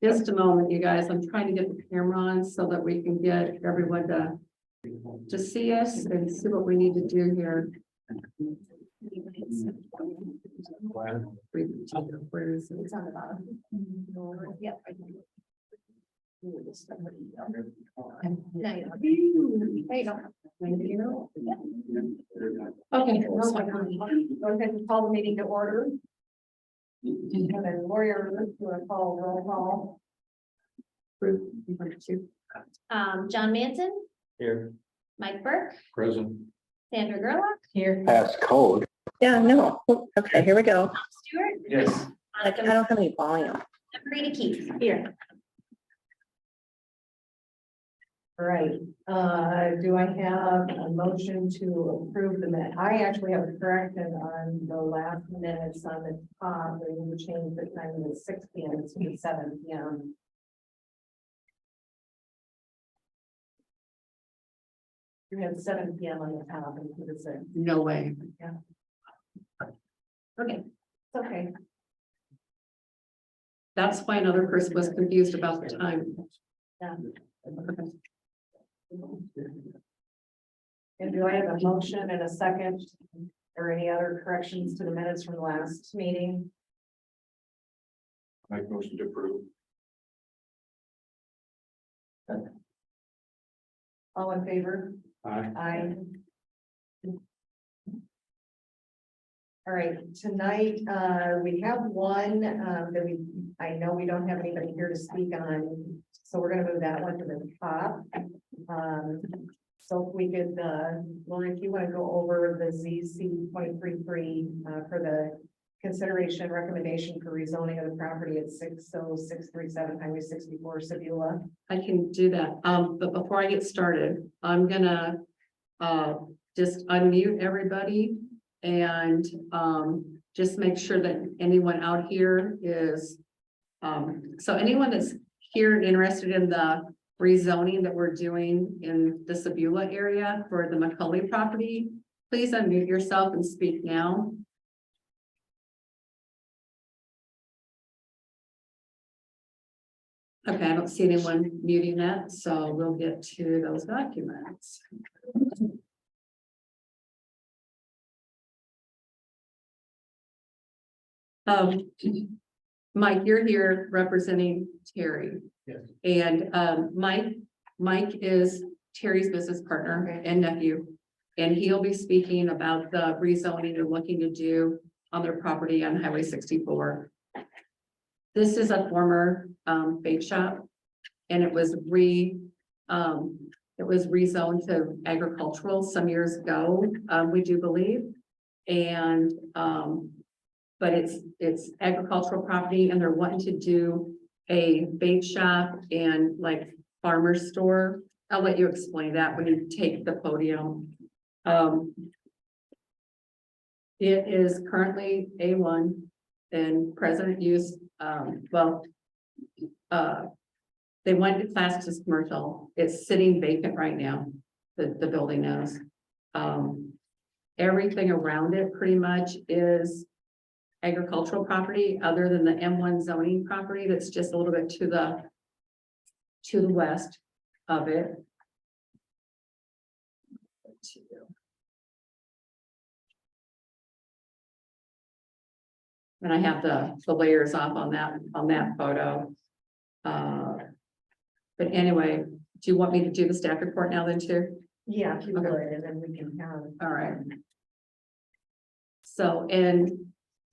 Just a moment, you guys. I'm trying to get the camera on so that we can get everyone to see us and see what we need to do here. Where is it? It's on the bottom. Yep. There you go. Thank you. Okay, go ahead and call the meeting to order. And then lawyer, do a call, roll call. John Manson, Here. Mike Burke, Present. Sandra Gerlach, Here. Pass code. Yeah, no. Okay, here we go. Stewart, Yes. I don't have any volume. Rita Keith. Here. All right, do I have a motion to approve the minute? I actually have a correction on the last minutes on the top, where you changed the time to 6 p.m. to 7 p.m. You had 7 p.m. on the top and put it in. No way. Okay, it's okay. That's why another person was confused about the time. Yeah. Okay. And do I have a motion and a second or any other corrections to the minutes from the last meeting? Make motion to approve. All in favor? Aye. Aye. All right, tonight, we have one, that I know we don't have anybody here to speak on, so we're gonna move that one to the top. So if we could, Lori, if you wanna go over the ZC 23-3, for the consideration recommendation for rezoning of the property at 60637 Highway 64, Sebula. I can do that. But before I get started, I'm gonna just unmute everybody and just make sure that anyone out here is so anyone that's here interested in the rezoning that we're doing in the Sebula area for the McCully property, please unmute yourself and speak now. Okay, I don't see anyone muting that, so we'll get to those documents. Mike, you're here representing Terry. Yes. And Mike is Terry's business partner and nephew. And he'll be speaking about the rezoning they're looking to do on their property on Highway 64. This is a former bake shop, and it was rezoned to agricultural some years ago, we do believe. And but it's agricultural property, and they're wanting to do a bake shop and like farmer store. I'll let you explain that when you take the podium. It is currently A1 and present use. They went to class as commercial. It's sitting vacant right now. The building is. Everything around it pretty much is agricultural property, other than the M1 zoning property that's just a little bit to the west of it. And I have the layers off on that photo. But anyway, do you want me to do the staff report now then too? Yeah, if you Okay. would, and then we can have. All right. So, and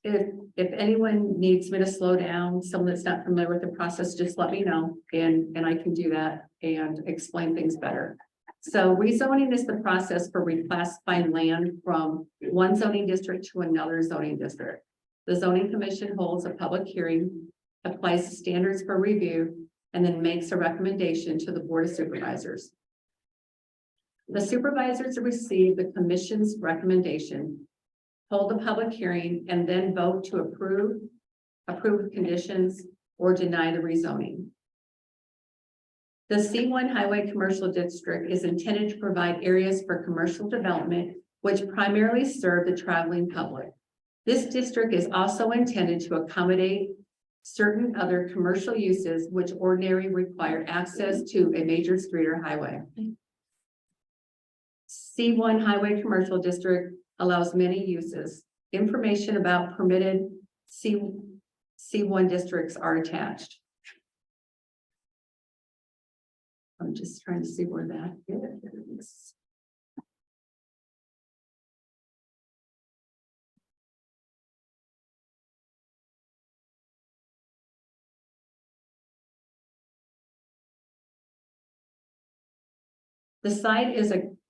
if anyone needs me to slow down, someone that's not familiar with the process, just let me know and I can do that and explain things better. So rezoning is the process for reclassifying land from one zoning district to another zoning district. The zoning commission holds a public hearing, applies standards for review, and then makes a recommendation to the board of supervisors. The supervisors receive the commission's recommendation, hold a public hearing, and then vote to approve with conditions, or deny the rezoning. The C1 Highway Commercial District is intended to provide areas for commercial development, which primarily serve the traveling public. This district is also intended to accommodate certain other commercial uses which ordinarily require access to a major street or highway. C1 Highway Commercial District allows many uses. Information about permitted C1 districts are attached. I'm just trying to see where that is. The site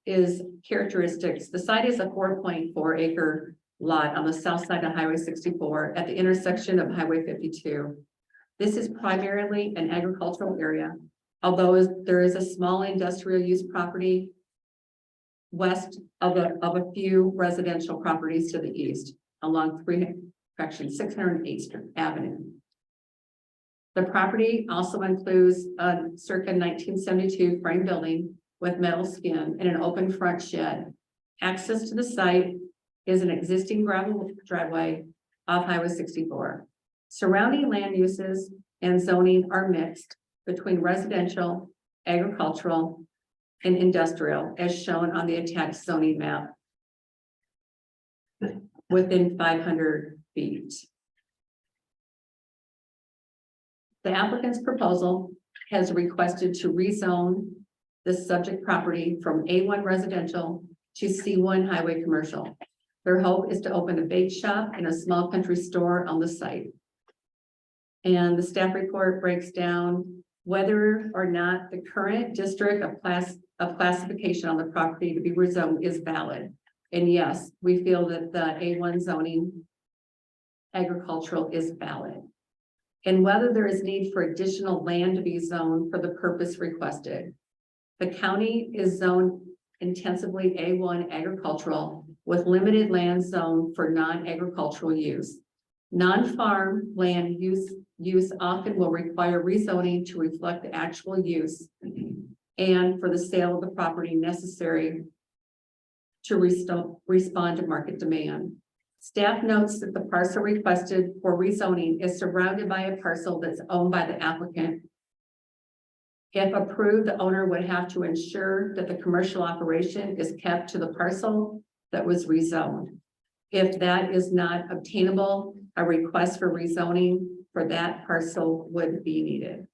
is characteristics. The site is a 4.4 acre lot on the south side of Highway 64 at the intersection of Highway 52. This is primarily an agricultural area, although there is a small industrial use property west of a few residential properties to the east along 608th Avenue. The property also includes a circa 1972 frame building with metal skin and an open front shed. Access to the site is an existing gravel driveway off Highway 64. Surrounding land uses and zoning are mixed between residential, agricultural, and industrial, as shown on the attached zoning map within 500 feet. The applicant's proposal has requested to rezone the subject property from A1 residential to C1 highway commercial. Their hope is to open a bake shop and a small country store on the site. And the staff report breaks down whether or not the current district of classification on the property to be rezoned is valid. And yes, we feel that the A1 zoning agricultural is valid. And whether there is need for additional land to be zoned for the purpose requested. The county is zoned intensively A1 agricultural with limited land zone for non-agricultural use. Non-farm land use often will require rezoning to reflect the actual use and for the sale of the property necessary to respond to market demand. Staff notes that the parcel requested for rezoning is surrounded by a parcel that's owned by the applicant. If approved, the owner would have to ensure that the commercial operation is kept to the parcel that was rezoned. If that is not obtainable, a request for rezoning for that parcel would be needed.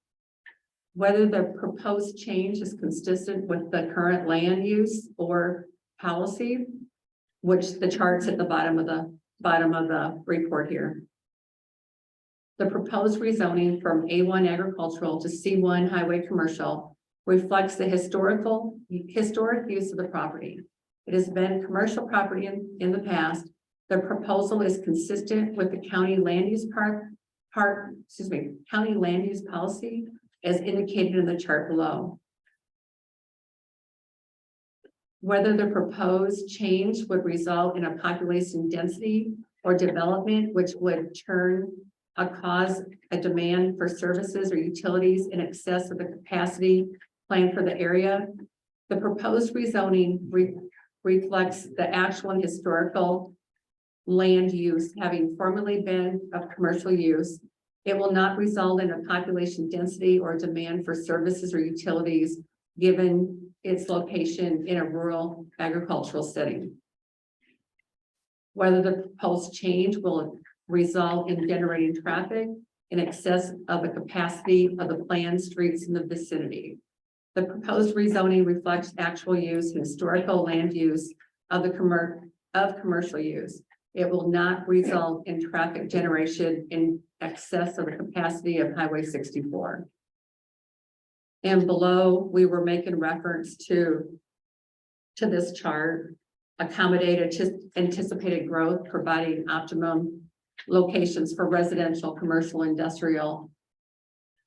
Whether the proposed change is consistent with the current land use or policy, which the chart's at the bottom of the report here. The proposed rezoning from A1 agricultural to C1 highway commercial reflects the historic use of the property. It has been commercial property in the past. The proposal is consistent with the county land use county land use policy as indicated in the chart below. Whether the proposed change would result in a population density or development, which would cause a demand for services or utilities in excess of the capacity planned for the area. The proposed rezoning reflects the actual and historical land use having formerly been of commercial use. It will not result in a population density or demand for services or utilities given its location in a rural agricultural setting. Whether the proposed change will result in generating traffic in excess of the capacity of the planned streets in the vicinity. The proposed rezoning reflects actual use and historical land use of the commercial use. It will not result in traffic generation in excess of the capacity of Highway 64. And below, we were making reference to this chart, accommodate anticipated growth, providing optimum locations for residential, commercial, industrial,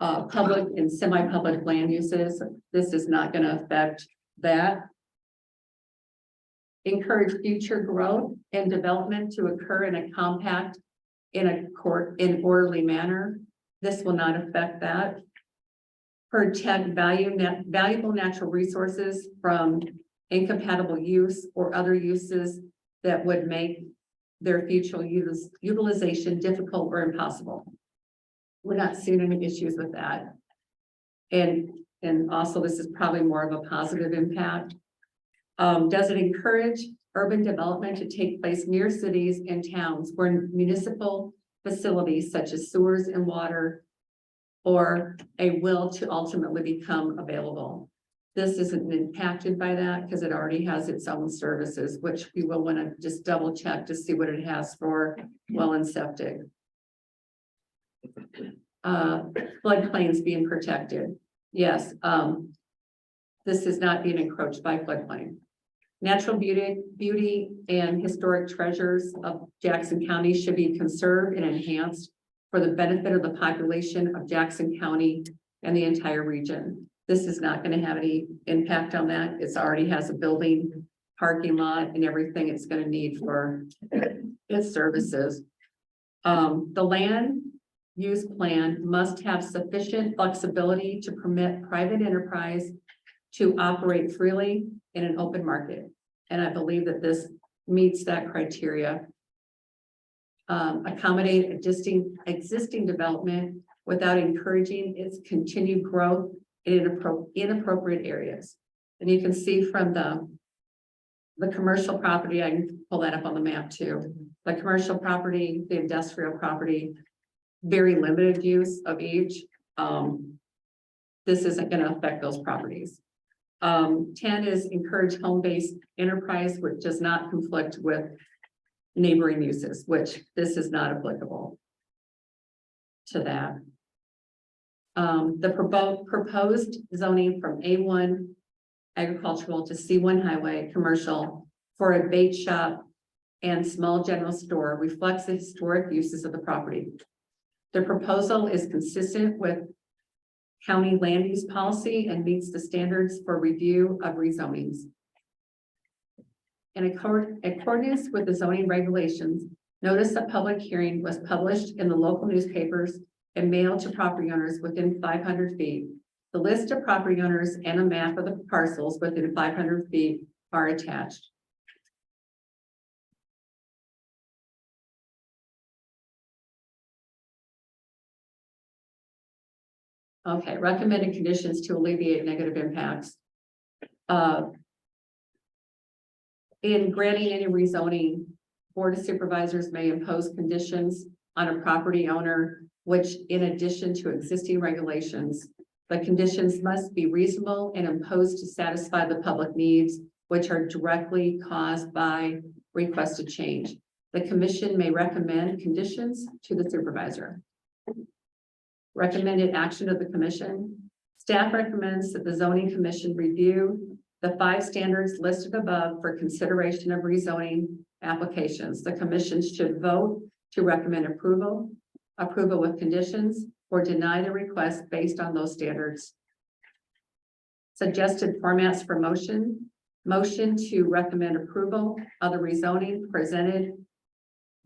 public and semi-public land uses. This is not going to affect that. Encourage future growth and development to occur in a compact, in orderly manner. This will not affect that. Protect valuable natural resources from incompatible use or other uses that would make their future utilization difficult or impossible. We're not seeing any issues with that. And also this is probably more of a positive impact. Does it encourage urban development to take place near cities and towns where municipal facilities such as sewers and water or a will to ultimately become available? This isn't impacted by that because it already has its own services, which we will want to just double check to see what it has for well and septic. Floodplains being protected. Yes, this is not being encroached by floodplain. Natural beauty and historic treasures of Jackson County should be conserved and enhanced for the benefit of the population of Jackson County and the entire region. This is not going to have any impact on that. It already has a building, parking lot, and everything it's going to need for its services. The land use plan must have sufficient flexibility to permit private enterprise to operate freely in an open market. And I believe that this meets that criteria. Accommodate existing development without encouraging its continued growth in inappropriate areas. And you can see from the commercial property, I can pull that up on the map too. The commercial property, the industrial property, very limited use of each. This isn't going to affect those properties. 10 is encourage home-based enterprise, which does not conflict with neighboring uses, which this is not applicable to that. The proposed zoning from A1 agricultural to C1 highway commercial for a bait shop and small general store reflects the historic uses of the property. The proposal is consistent with county land use policy and meets the standards for review of rezonings. In accordance with the zoning regulations, notice of public hearing was published in the local newspapers and mailed to property owners within 500 feet. The list of property owners and a map of the parcels within 500 feet are attached. Okay, recommended conditions to alleviate negative impacts. In granting any rezoning, Board of Supervisors may impose conditions on a property owner, which in addition to existing regulations, the conditions must be reasonable and imposed to satisfy the public needs, which are directly caused by requested change. The commission may recommend conditions to the supervisor. Recommended action of the commission. Staff recommends that the zoning commission review the 5 standards listed above for consideration of rezoning applications. The commission should vote to recommend approval with conditions, or deny the request based on those standards. Suggested formats for motion. Motion to recommend approval of the rezoning presented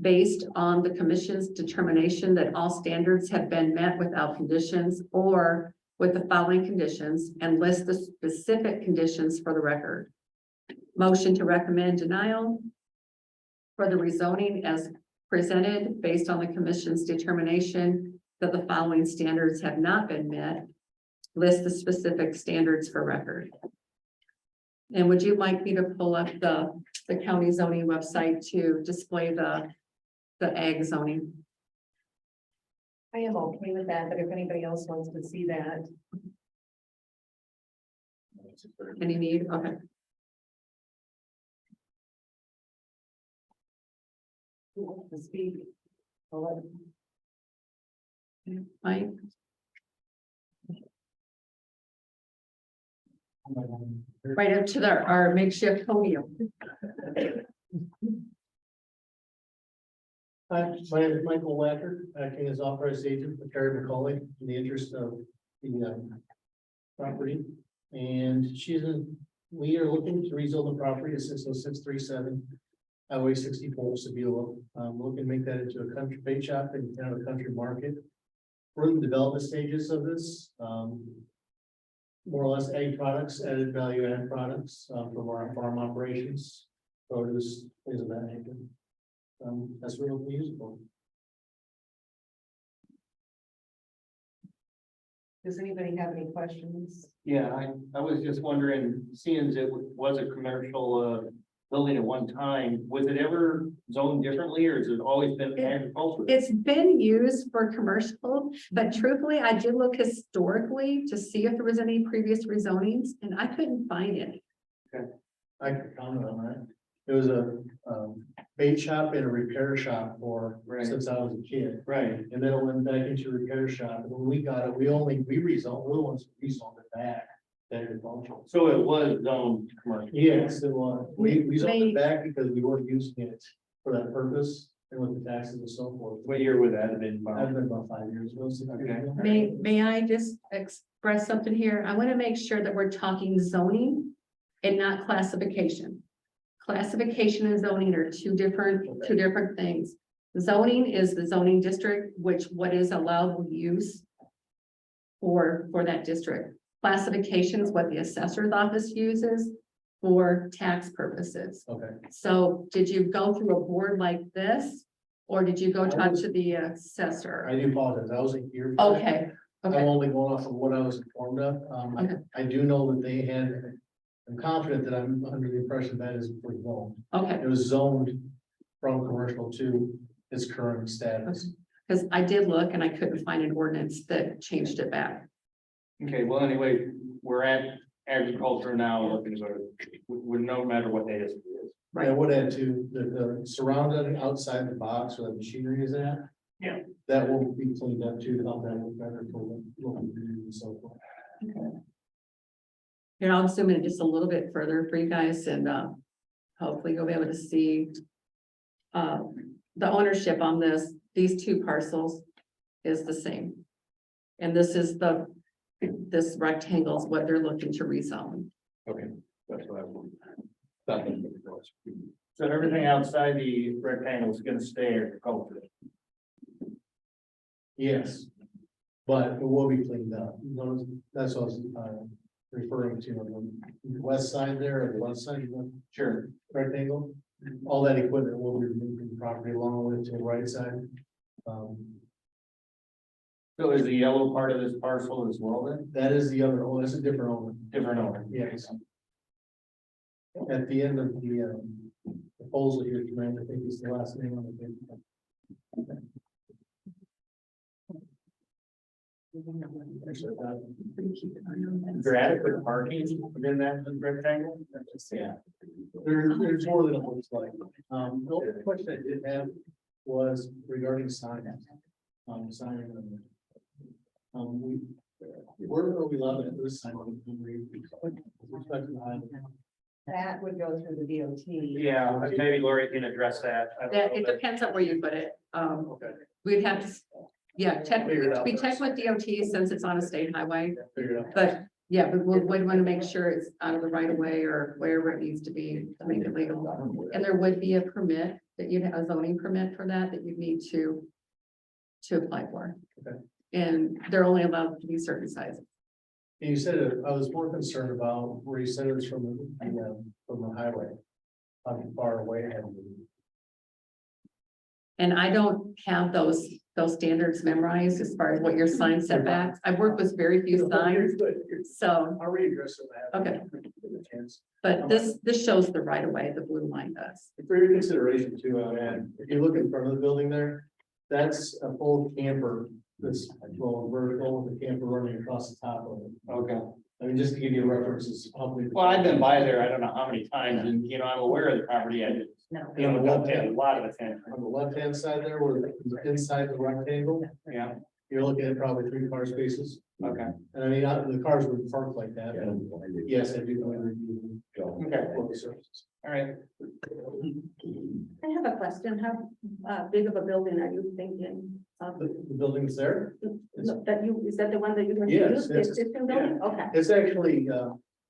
based on the commission's determination that all standards have been met without conditions or with the following conditions, and list the specific conditions for the record. Motion to recommend denial for the rezoning as presented based on the commission's determination that the following standards have not been met. List the specific standards for record. And would you like me to pull up the county zoning website to display the ag zoning? I am okay with that, but if anybody else wants to see that, Any need? Okay. who wants to speak? I'll let- Mike? Right up to our makeshift podium. Hi, my name is Michael Wacker, acting as authorized agent for Terry McCauley in the interest of the property. And we are looking to rezone the property at 60637 Highway 64, Sebula. Looking to make that into a country bait shop and kind of a country market. We're in the development stages of this. More or less egg products, added value added products from our farm operations. Produce, things of that nature. That's what it'll be used for. Does anybody have any questions? Yeah, I was just wondering, seeing as it was a commercial building at one time, was it ever zoned differently or has it always been agricultural? It's been used for commercial, but truthfully, I did look historically to see if there was any previous rezonings and I couldn't find any. I could comment on that. It was a bait shop and a repair shop for, Right. since I was a kid. Right, And then it went back into repair shop. And when we got it, we rezoned, we once rezoned it back. to agricultural. so it was zoned commercial. Yes, it was. We zoned it back because we weren't using it for that purpose and with the taxes and so forth. What year would that have been? That's been about 5 years ago. 6 years Okay. ago. May I just express something here? I want to make sure that we're talking zoning and not classification. Classification and zoning are two different things. Zoning is the zoning district, which what is allowable use for that district. Classification is what the assessor's office uses for tax purposes. Okay. So did you go through a board like this? Or did you go talk to the assessor? I do apologize. I wasn't here. for that. Okay, I'm okay, only going off of what I was informed of. Okay. I do know that they had, I'm confident that I'm under the impression that is for zone. okay. It was zoned from commercial to its current status. Because I did look and I couldn't find an ordinance that changed it back. Okay, well, anyway, we're at agriculture now, looking to, we no matter what the history is. Right, I would add to the surrounding outside the box where the machinery is at. Yeah. That will be cleaned up too, to help that look better for the local community and so forth. Here, I'll zoom in just a little bit further for you guys and hopefully you'll be able to see the ownership on these two parcels is the same. And this is this rectangle is what they're looking to rezone. Okay, that's what I want. So everything outside the rectangle is gonna stay agricultural. Yes. But it will be cleaned up. That's what I was referring to on the west side there, or the left side of the Sure. rectangle. All that equipment will be removed from the property along with it to the right side. So is the yellow part of this parcel as well then? That is the other, oh, that's a different owner. Different owner? Yes. At the end of the proposal here, Jermaine, I think is the last name on the paper. Is there adequate parking within that rectangle? Yeah. There's more than it looks like. The only question I did have was regarding signs. Signing. Where are we loving it this time? That would go through the DOT. Yeah, maybe Lori can address that. I don't That, know it that- depends on where you put it. Okay. We'd have to, yeah, check, Figure it out we check first. with DOT since it's on a state highway, Figure it out. but yeah, but we'd want to make sure it's out of the right of way or wherever it needs to be to make it legal. And there would be a permit that you'd have a zoning permit for that you'd need to apply for. Okay. And they're only allowed to be certain sizes. And you said I was more concerned about where you said it was from the highway. How far away have you? And I don't have those standards memorized as far as what your sign setbacks. I've worked with very few signs, so, I'll readdress it. Okay. but this shows the right of way, the blue line does. For your consideration too, and if you look in front of the building there, that's a full camper this low vertical with the camper running across the top of it. Okay. I mean, just to give you references. Well, I've been by there, I don't know how many times, and you know, I'm aware of the property, I just, you know, don't pay a lot of attention. On the left-hand side there, where inside the rectangle, Yeah, you're looking at probably 3 car spaces. okay, And I mean, the cars would park like that. Yes, I do. okay, all right. I have a question. How big of a building are you thinking of? The building's there. That you, is that the one that you're going to Yes, use? The yes. existing building? Okay. It's actually,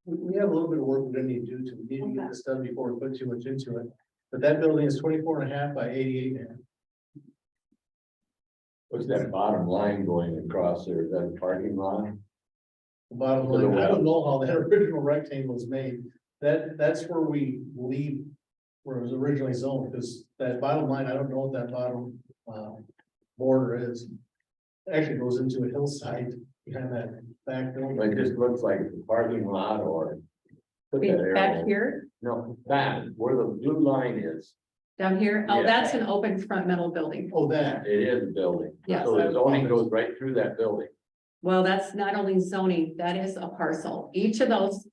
we have a little bit of work we're gonna need to do we need to get this done before we put too much into it. But that building is 24.5 by 88.5. What's that bottom line going across there? Is that a parking lot? The bottom line, I don't know how that original rectangle was made. That's where we leave, where it was originally zoned, because that bottom line, I don't know what that bottom, border is. Actually goes into a hillside behind that back building. It just looks like it's a parking lot or. Put that arrow. Back here, No, that, where the blue line is, down here, oh, Yeah. that's an open front metal building. Oh, that, it is a building. Yes. So the zoning goes right through that building. Well, that's not only zoning, that is a parcel. Each of those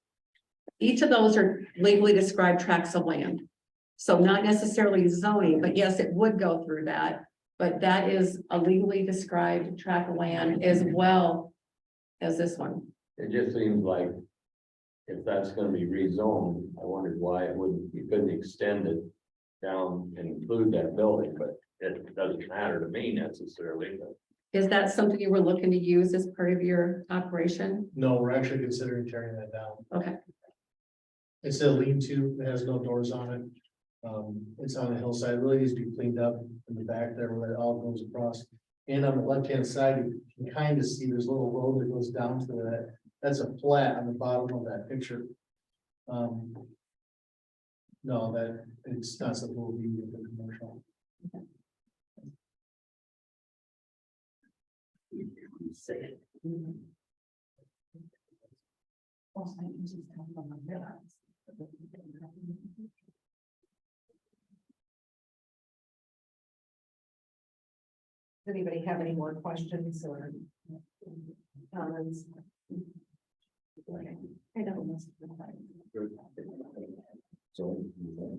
are legally described tracts of land. So not necessarily zoning, but yes, it would go through that. But that is a legally described tract of land as well as this one. It just seems like if that's gonna be rezoned, I wondered why it wouldn't, you couldn't extend it down and include that building, but it doesn't matter to me necessarily, but. Is that something you were looking to use as part of your operation? no, we're actually considering tearing that down. Okay, It's a lean-to, it has no doors on it. It's on a hillside, it really needs to be cleaned up in the back there where it all goes across. And on the left-hand side, you can kind of see there's a little road that goes down to that. That's a flat on the bottom of that picture. No, that, it's not something we'll be in the commercial. Does anybody have any more questions or comments? I don't. So.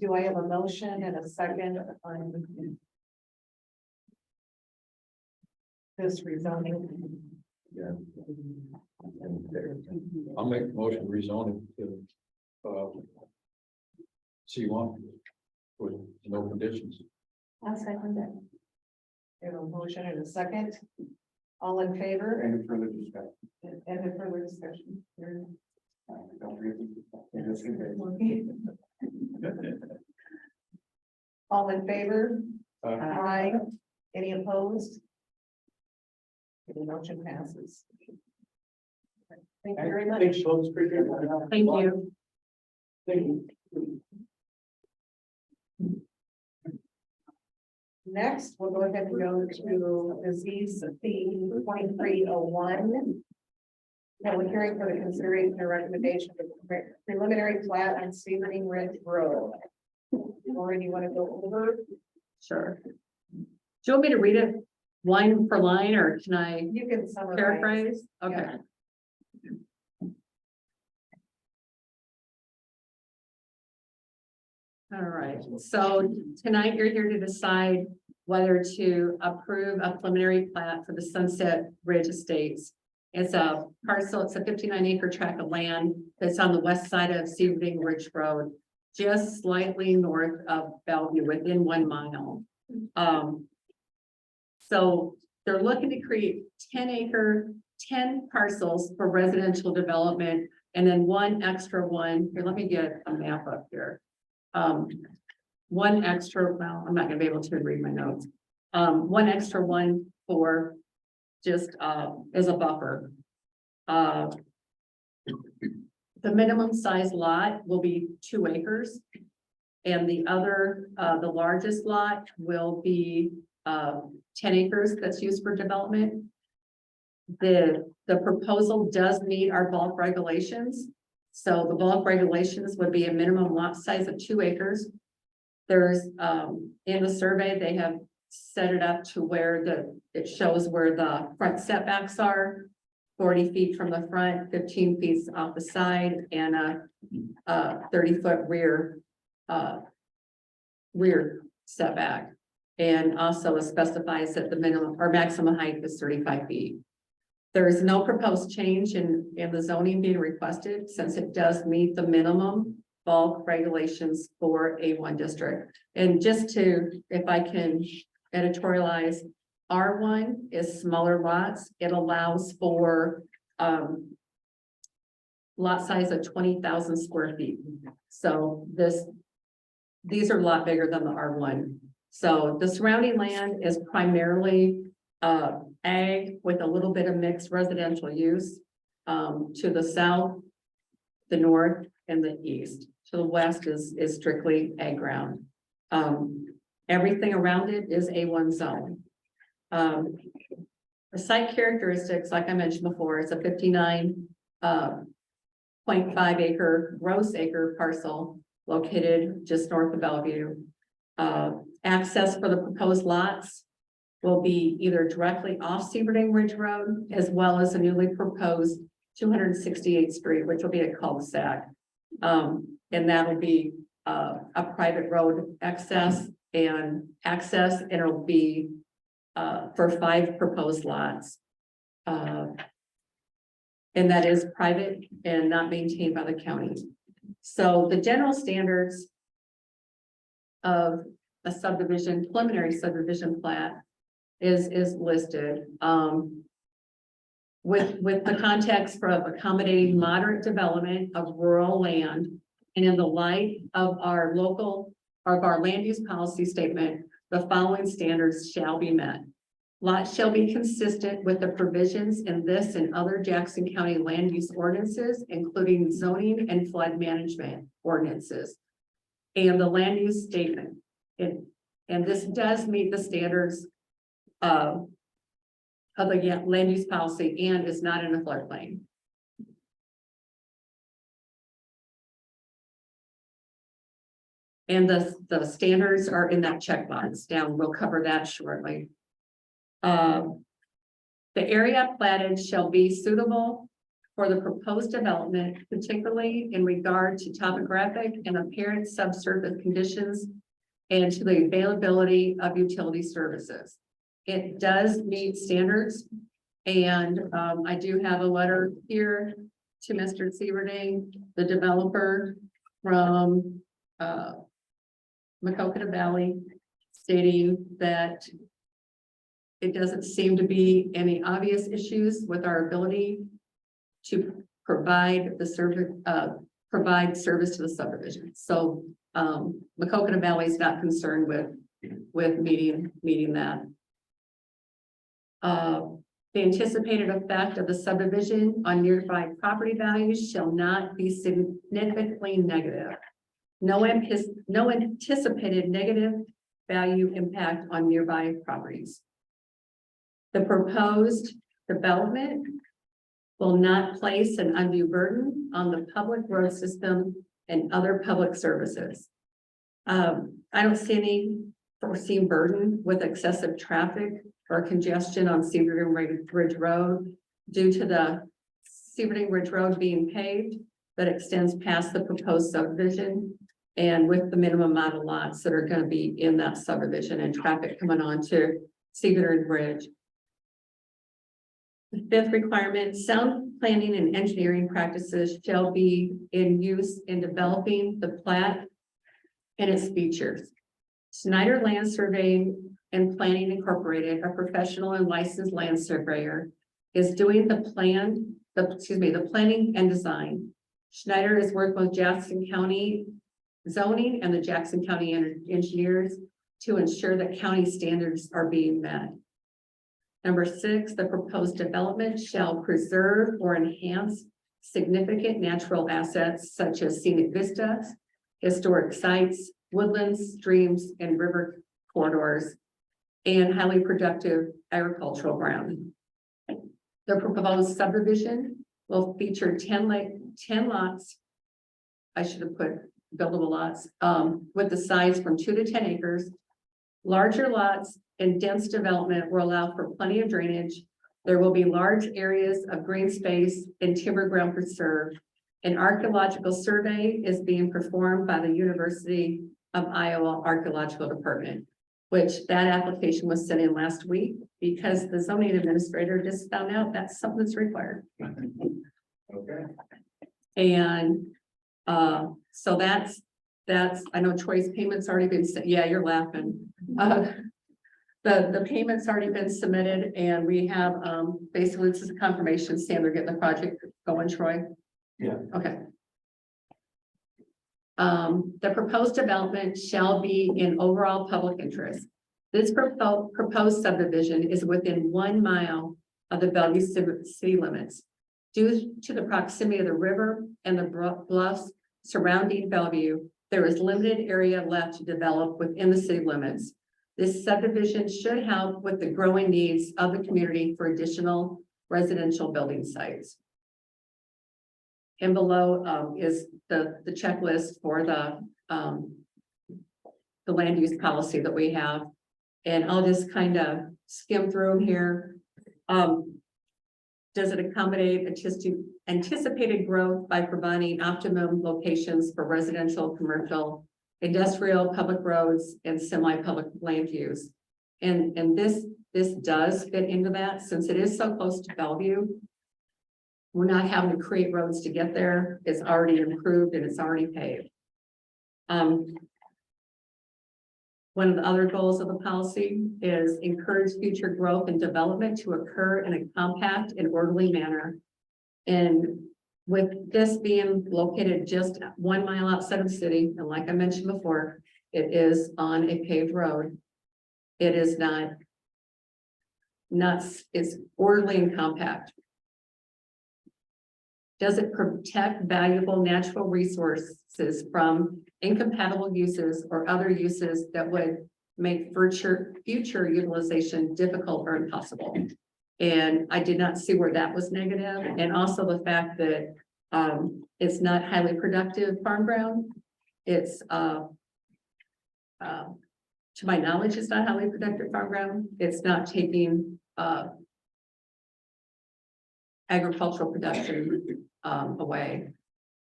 Do I have a motion and a second on this rezoning? Yeah. I'll make a motion rezoning to, C1 with no conditions. I'll second that. We have a motion and a second. All in favor? Any further discussion? And a further discussion? Don't forget All in favor? to- Aye. Any opposed? The motion passes. Thank you very much. Thanks, folks, appreciate it. thank you. Thank you. Next, we'll go ahead and go to disease theme 2301. Now we're hearing for the consideration and recommendation of preliminary plat on Sebring Ridge Road. Lauren, you want to go over? Sure. Do you want me to read it line for line, or can I You can summarize. paraphrase? Okay. Yeah. All right, so tonight you're here to decide whether to approve a preliminary plat for the Sunset Ridge Estates. It's a parcel, it's a 59-acre tract of land that's on the west side of Sebring Ridge Road, just slightly north of Bellevue, within 1 mile. So they're looking to create 10 parcels for residential development, and then one extra one. Here, let me get a map up here. One extra, well, I'm not gonna be able to read my notes. One extra one for just as a buffer. The minimum size lot will be 2 acres. And the other, the largest lot will be 10 acres that's used for development. The proposal does meet our bulk regulations. So the bulk regulations would be a minimum lot size of 2 acres. There's, in the survey, they have set it up to where it shows where the front setbacks are. 40 feet from the front, 15 feet off the side, and a 30-foot rear setback. And also it specifies that the minimum or maximum height is 35 feet. There is no proposed change in the zoning being requested, since it does meet the minimum bulk regulations for A1 district. And just to, if I can editorialize, R1 is smaller lots. It allows for lot size of 20,000 square feet. So these are a lot bigger than the R1. So the surrounding land is primarily ag with a little bit of mixed residential use to the south, the north, and the east. To the west is strictly ag ground. Everything around it is A1 zone. The site characteristics, like I mentioned before, it's a 59.5 acre gross acre parcel located just north of Bellevue. Access for the proposed lots will be either directly off Sebring Ridge Road, as well as a newly proposed 268th Street, which will be a cul-de-sac. And that will be a private road access, and it'll be for 5 proposed lots. And that is private and not maintained by the county. So the general standards of a subdivision, preliminary subdivision plat is listed. With the context of accommodating moderate development of rural land, and in the light of our land use policy statement, the following standards shall be met. Lots shall be consistent with the provisions in this and other Jackson County land use ordinances, including zoning and flood management ordinances, and the land use statement. And this does meet the standards of the land use policy and is not in a floodplain. And the standards are in that checkbox down. We'll cover that shortly. The area platted shall be suitable for the proposed development, particularly in regard to topographic and apparent subsurface conditions and to the availability of utility services. It does meet standards, and I do have a letter here to Mr. Sieverding, the developer from Macocata Valley, stating that it doesn't seem to be any obvious issues with our ability to provide the service, service to the subdivision. So Macocata Valley is not concerned with meeting that. The anticipated effect of the subdivision on nearby property values shall not be significantly negative. No anticipated negative value impact on nearby properties. The proposed development will not place an undue burden on the public road system and other public services. I don't see any foreseen burden with excessive traffic or congestion on Sebring Ridge Road due to the Sebring Ridge Road being paved that extends past the proposed subdivision, and with the minimum amount of lots that are going to be in that subdivision and traffic coming on to Sebring Ridge. The 5th requirement, sound planning and engineering practices shall be in use in developing the plat and its features. Schneider Land Surveying and Planning Incorporated, a professional and licensed land surveyor, is doing the planning and design. Schneider is working with Jackson County zoning and the Jackson County engineers to ensure that county standards are being met. Number 6, the proposed development shall preserve or enhance significant natural assets such as scenic vistas, historic sites, woodlands, streams, and river corridors, and highly productive agricultural ground. The proposed subdivision will feature 10 lots. I should have put buildable lots with the size from 2 to 10 acres, Larger lots and dense development will allow for plenty of drainage. There will be large areas of green space and timber ground preserved. An archaeological survey is being performed by the University of Iowa Archaeological Department, which that application was sent in last week because the zoning administrator just found out that's something that's required. Okay. And so that's, I know Troy's payment's already been, yeah, you're laughing. The payment's already been submitted and we have, basically this is a confirmation, Sandra getting the project going, Troy. Yeah. Okay. The proposed development shall be in overall public interest. This proposed subdivision is within 1 mile of the Bellevue city limits. Due to the proximity of the river and the bluffs surrounding Bellevue, there is limited area left to develop within the city limits. This subdivision should help with the growing needs of the community for additional residential building sites. And below is the checklist for the land use policy that we have. And I'll just kind of skim through them here. Does it accommodate anticipated growth by providing optimum locations for residential, commercial, industrial, public roads, and semi-public land use? And this does fit into that since it is so close to Bellevue. We're not having to create roads to get there. It's already improved and it's already paved. One of the other goals of the policy is encourage future growth and development to occur in a compact and orderly manner. And with this being located just 1 mile outside of the city, and like I mentioned before, it is on a paved road. It is not nuts, it's orderly and compact. Does it protect valuable natural resources from incompatible uses or other uses that would make future utilization difficult or impossible? And I did not see where that was negative. And also the fact that it's not highly productive farm ground. It's to my knowledge, it's not highly productive farm ground. It's not taking agricultural production away.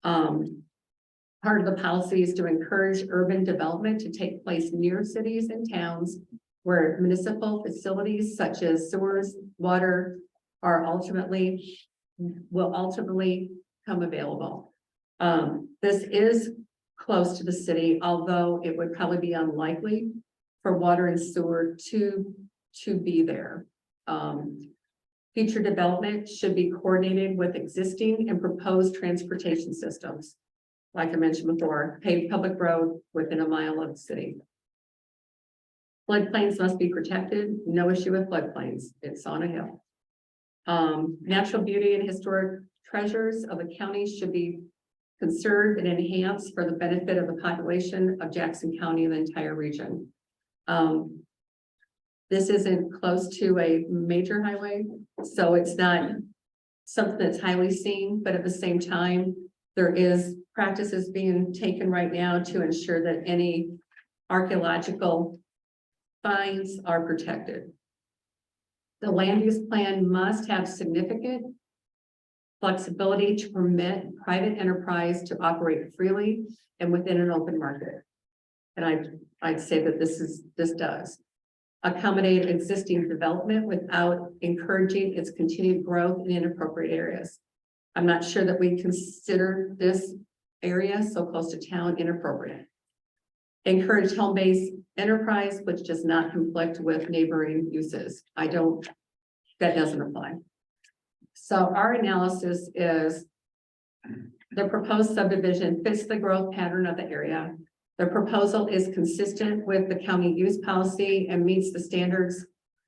Part of the policy is to encourage urban development to take place near cities and towns where municipal facilities such as sewers, water will ultimately come available. This is close to the city, although it would probably be unlikely for water and sewer to be there. Future development should be coordinated with existing and proposed transportation systems. Like I mentioned before, paved public road within 1 mile of the city. Floodplains must be protected. No issue with floodplains. It's on a hill. Natural beauty and historic treasures of the county should be conserved and enhanced for the benefit of the population of Jackson County and the entire region. This isn't close to a major highway, so it's not something that's highly seen, but at the same time, there is practices being taken right now to ensure that any archaeological finds are protected. The land use plan must have significant flexibility to permit private enterprise to operate freely and within an open market. And I'd say that this does accommodate existing development without encouraging its continued growth in inappropriate areas. I'm not sure that we consider this area so close to town inappropriate. Encourage home-based enterprise, which does not conflict with neighboring uses. That doesn't apply. So our analysis is the proposed subdivision fits the growth pattern of the area. The proposal is consistent with the county use policy and meets the standards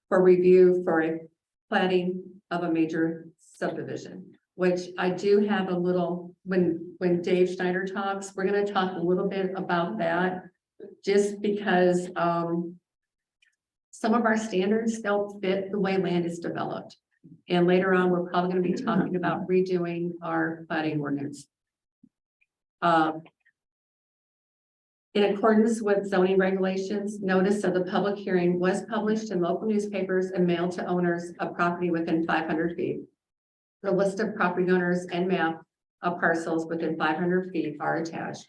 for review for a plating of a major subdivision, which I do have a little, when Dave Schneider talks, we're going to talk a little bit about that, just because some of our standards don't fit the way land is developed. And later on, we're probably going to be talking about redoing our plating ordinance. In accordance with zoning regulations, notice of the public hearing was published in local newspapers and mailed to owners of property within 500 feet. The list of property owners and map of parcels within 500 feet are attached.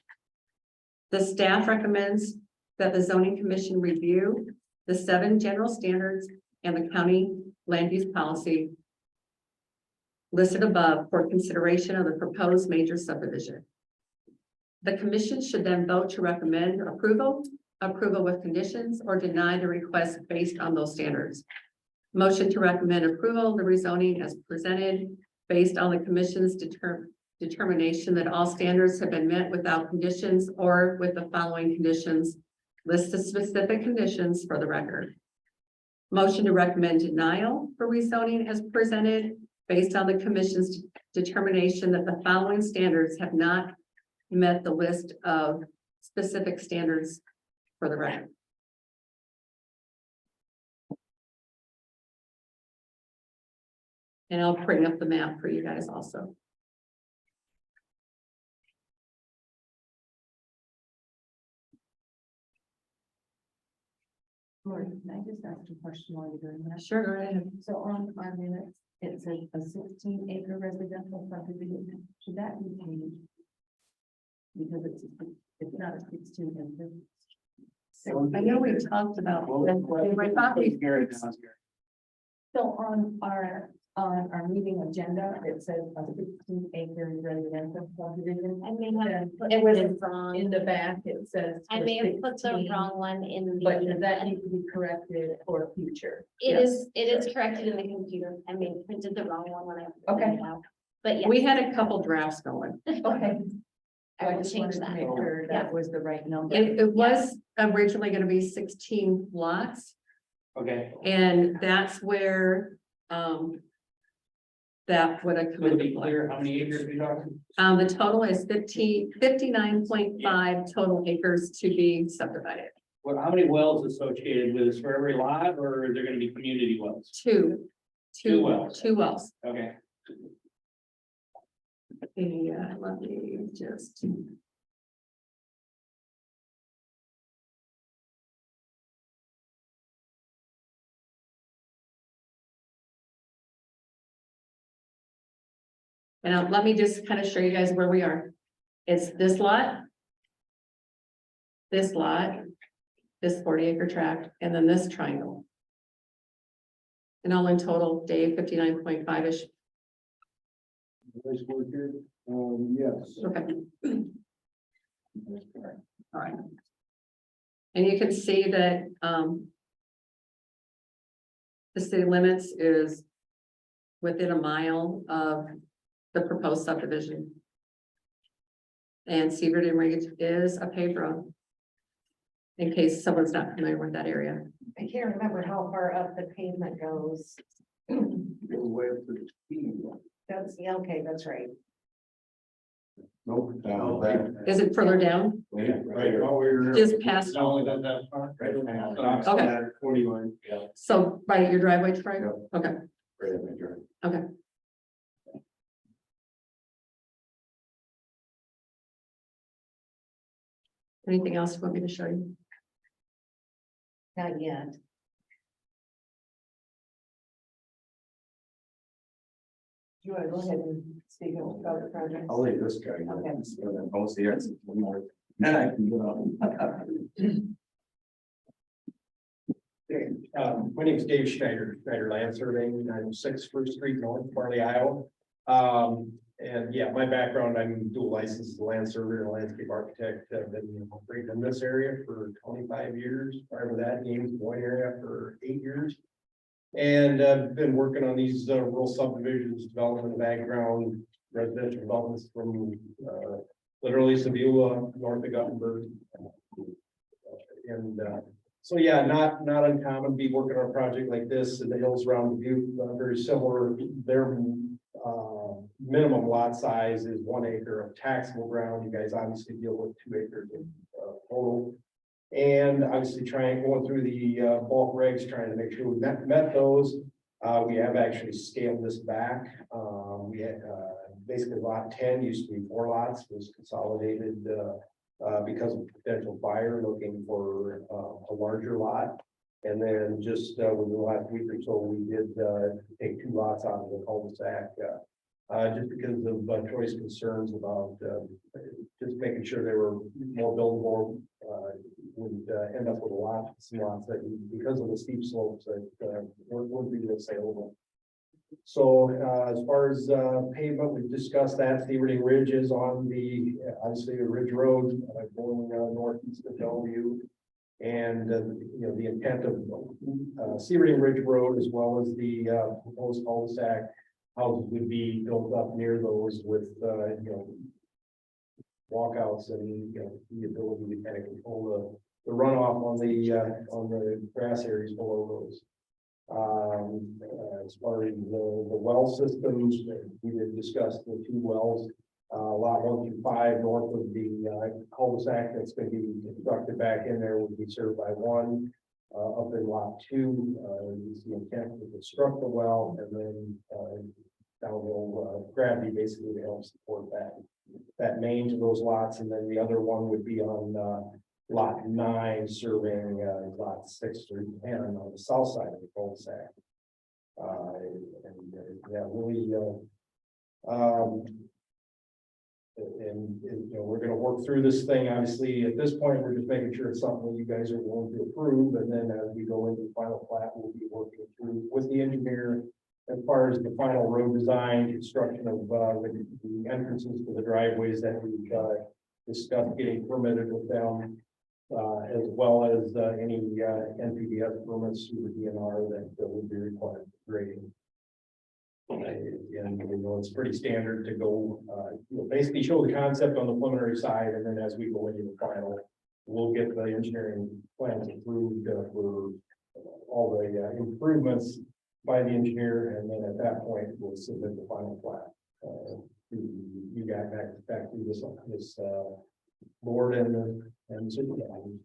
The staff recommends that the zoning commission review the 7 general standards and the county land use policy listed above for consideration of the proposed major subdivision. The commission should then vote to recommend approval with conditions, or deny the request based on those standards. Motion to recommend approval of the rezoning as presented based on the commission's determination that all standards have been met without conditions or with the following conditions. List the specific conditions for the record. Motion to recommend denial for rezoning as presented based on the commission's determination that the following standards have not met the list of specific standards for the record. And I'll bring up the map for you guys also. Lori, can I just ask a question while you're doing that? Sure, go ahead. So on our minutes, it says a 16-acre residential subdivision, should that be changed? Because it's not a 16 acre. I know we talked about. I thought we- So on our meeting agenda, it says a 16-acre residential subdivision. I may have put It was it wrong. In the back, it says. I may have put the 16, wrong one in But does that the. need to be corrected for future? It is corrected in the computer. I may have printed the wrong one when I. Okay. printed it out. But yeah. We had a couple drafts going. Okay. I will just change wanted to that. Make sure that was the right number. It was originally gonna be 16 lots, Okay, and that's where, that would have come so to into be play. clear, how many acres we talking? The total is 59.5 total acres to be subdivided. Well, how many wells associated with this for every lot, or are there gonna be community wells? Two wells. Two wells. Okay, Yeah, let me just. And let me just kind of show you guys where we are. It's this lot. This lot, this 40-acre tract, and then this triangle. And all in total, Dave, 59.5-ish. Yes. Okay. All right. And you can see that, the city limits is within a mile of the proposed subdivision. And Seabird and Reed is a paved road. In case someone's not familiar with that area. I can't remember how far up the pavement goes. That's, yeah, okay, that's right. Nope. Is it further down? Just past, it's only got that far. Okay. 41. Yeah. so right at your driveway, right? Yeah. Okay, okay. Anything else you want me to show you? Not yet. Do you want to go ahead and speak about the project? I'll leave this guy. Okay. I'll see it. Then I can get on. My name is Dave Schneider, Schneider Land Surveying, I'm 6 First Street North, Farley, Iowa. And yeah, my background, I'm dual licensed as a land surveyor and landscape architect. I've been operating in this area for 25 years. Prior to that, James Boyd area for 8 years. And I've been working on these rural subdivisions, development of background, residential developments from literally Sevilla, north of Gothenburg. And so yeah, not uncommon to be working on a project like this in the hills around Butte, very similar. Their minimum lot size is 1 acre of taxable ground. You guys obviously deal with 2 acres of total. And obviously going through the bulk regs, trying to make sure we met those. We have actually scaled this back. We had basically lot 10 used to be 4 lots, was consolidated because of potential buyer looking for a larger lot. And then just within the last week or so, we did take 2 lots out of the cul-de-sac. Just because of Troy's concerns about just making sure they were more buildable, would end up with some lots that, because of the steep slopes, that would be saleable. So as far as pavement, we've discussed that. Sebring Ridge is on the, obviously, the Ridge Road going northeast of Bellevue. And, you know, the intent of Sebring Ridge Road, as well as the proposed cul-de-sac houses, would be built up near those with, you know, walkouts and, you know, the ability to kind of control the runoff on the grass areas below those. As far as the well systems, we did discuss the 2 wells, lot 1 through 5 north of the cul-de-sac that's going to be constructed back in there would be served by 1. Up in lot 2, is the intent to construct the well, and then downhill gravity basically to help support that main to those lots, and then the other one would be on lot 9 serving lot 6 through 10 on the south side of the cul-de-sac. Yeah, really, and you know, we're going to work through this thing. Obviously, at this point, we're just making sure it's something that you guys are willing to approve, and then as we go into the final plat, we'll be working through with the engineer as far as the final road design, construction of the entrances to the driveways that we've discussed getting permitted with them, as well as any NPDS permits through the DNR that would be required for grading. And you know, it's pretty standard to go, you know, basically show the concept on the preliminary side, and then as we go into the final, we'll get the engineering plans approved for all the improvements by the engineer, and then at that point, we'll submit the final plat. You got back through this board and supervisors.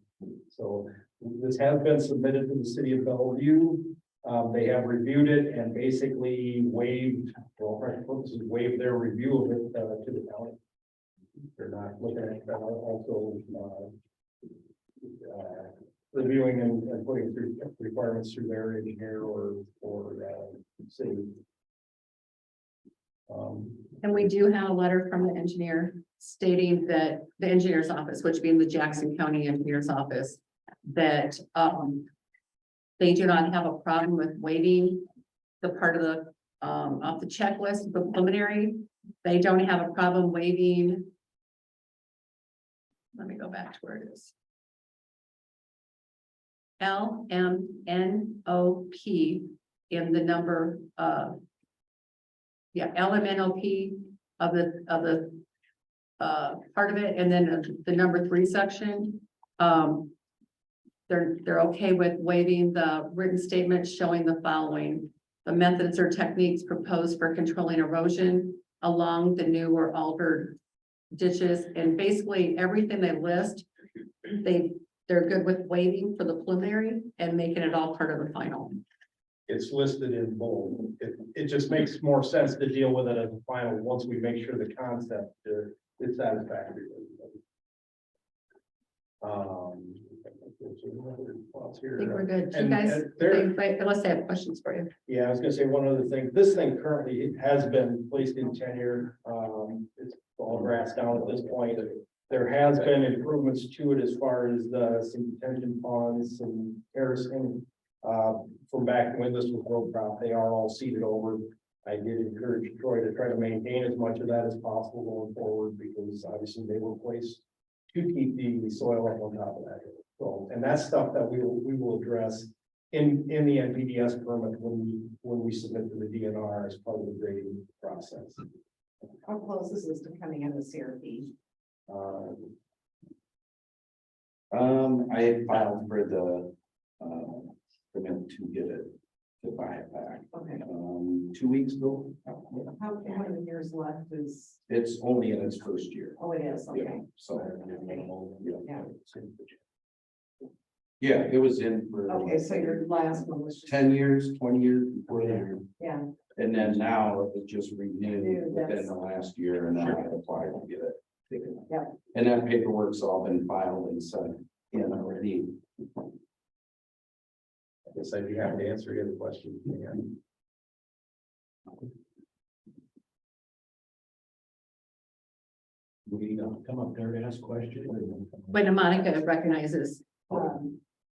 So this has been submitted to the city of Bellevue. They have reviewed it and basically waived, well, for purposes, waived their review of it to the county. They're not looking at also reviewing and putting through requirements through their engineer or city. And we do have a letter from the engineer stating that the engineer's office, which being the Jackson County Engineer's Office, that they do not have a problem with waiving the part of the off the checklist, the preliminary. They don't have a problem waiving. Let me go back to where it is. LMNOP in the number LMNOP of the part of it, and then the number 3 section. They're okay with waiving the written statement showing the following: the methods or techniques proposed for controlling erosion along the new or altered ditches, and basically everything they list, they're good with waiving for the preliminary and making it all part of the final. It's listed in bold. It just makes more sense to deal with it as a final once we make sure the concept is satisfactory. I think we're good. You And- guys, and there- unless they have questions for you. Yeah, I was gonna say one other thing. This thing currently has been placed in tenure. It's all grass down at this point. There has been improvements to it as far as some detention ponds and terracing. From back when this was road crop, they are all seeded over. I did encourage Troy to try to maintain as much of that as possible going forward, because obviously they were placed to keep the soil up on top of that. So, and that's stuff that we will address in the NPDS permit when we submit to the DNR as part of the grading process. How close is this to coming in the CRP? I had filed for the permit to get it, to buy it back, Okay. 2 weeks ago. How many years left is, It's only in its first year. oh, it is, Yeah, okay. so, Yeah. yeah, it was in for Okay, so your last one was. 10 years, 20 years before that. Yeah, And then now it just renewed Renewed, within that's- the last year, and then I applied to get it Yeah. And that paperwork's all been filed and sent in already. I guess I'd be happy to answer any other questions. Yeah. We come up there and ask questions. When Monica recognizes,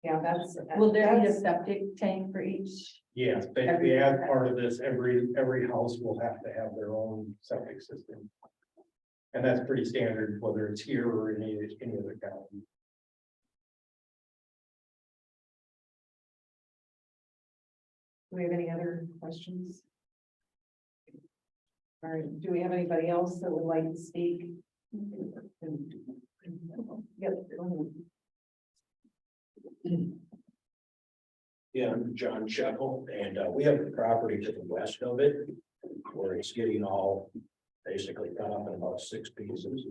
Yeah, that's. Will there be a that's- septic tank for each? Yes, basically as part of this, every house will have to have their own septic system. And that's pretty standard, whether it's here or in any other county. Do we have any other questions? All right, do we have anybody else that would like to speak? Yep. go ahead. Yeah, I'm John Shekel, and we have the property to the west of it, where it's getting all basically cut up in about 6 pieces.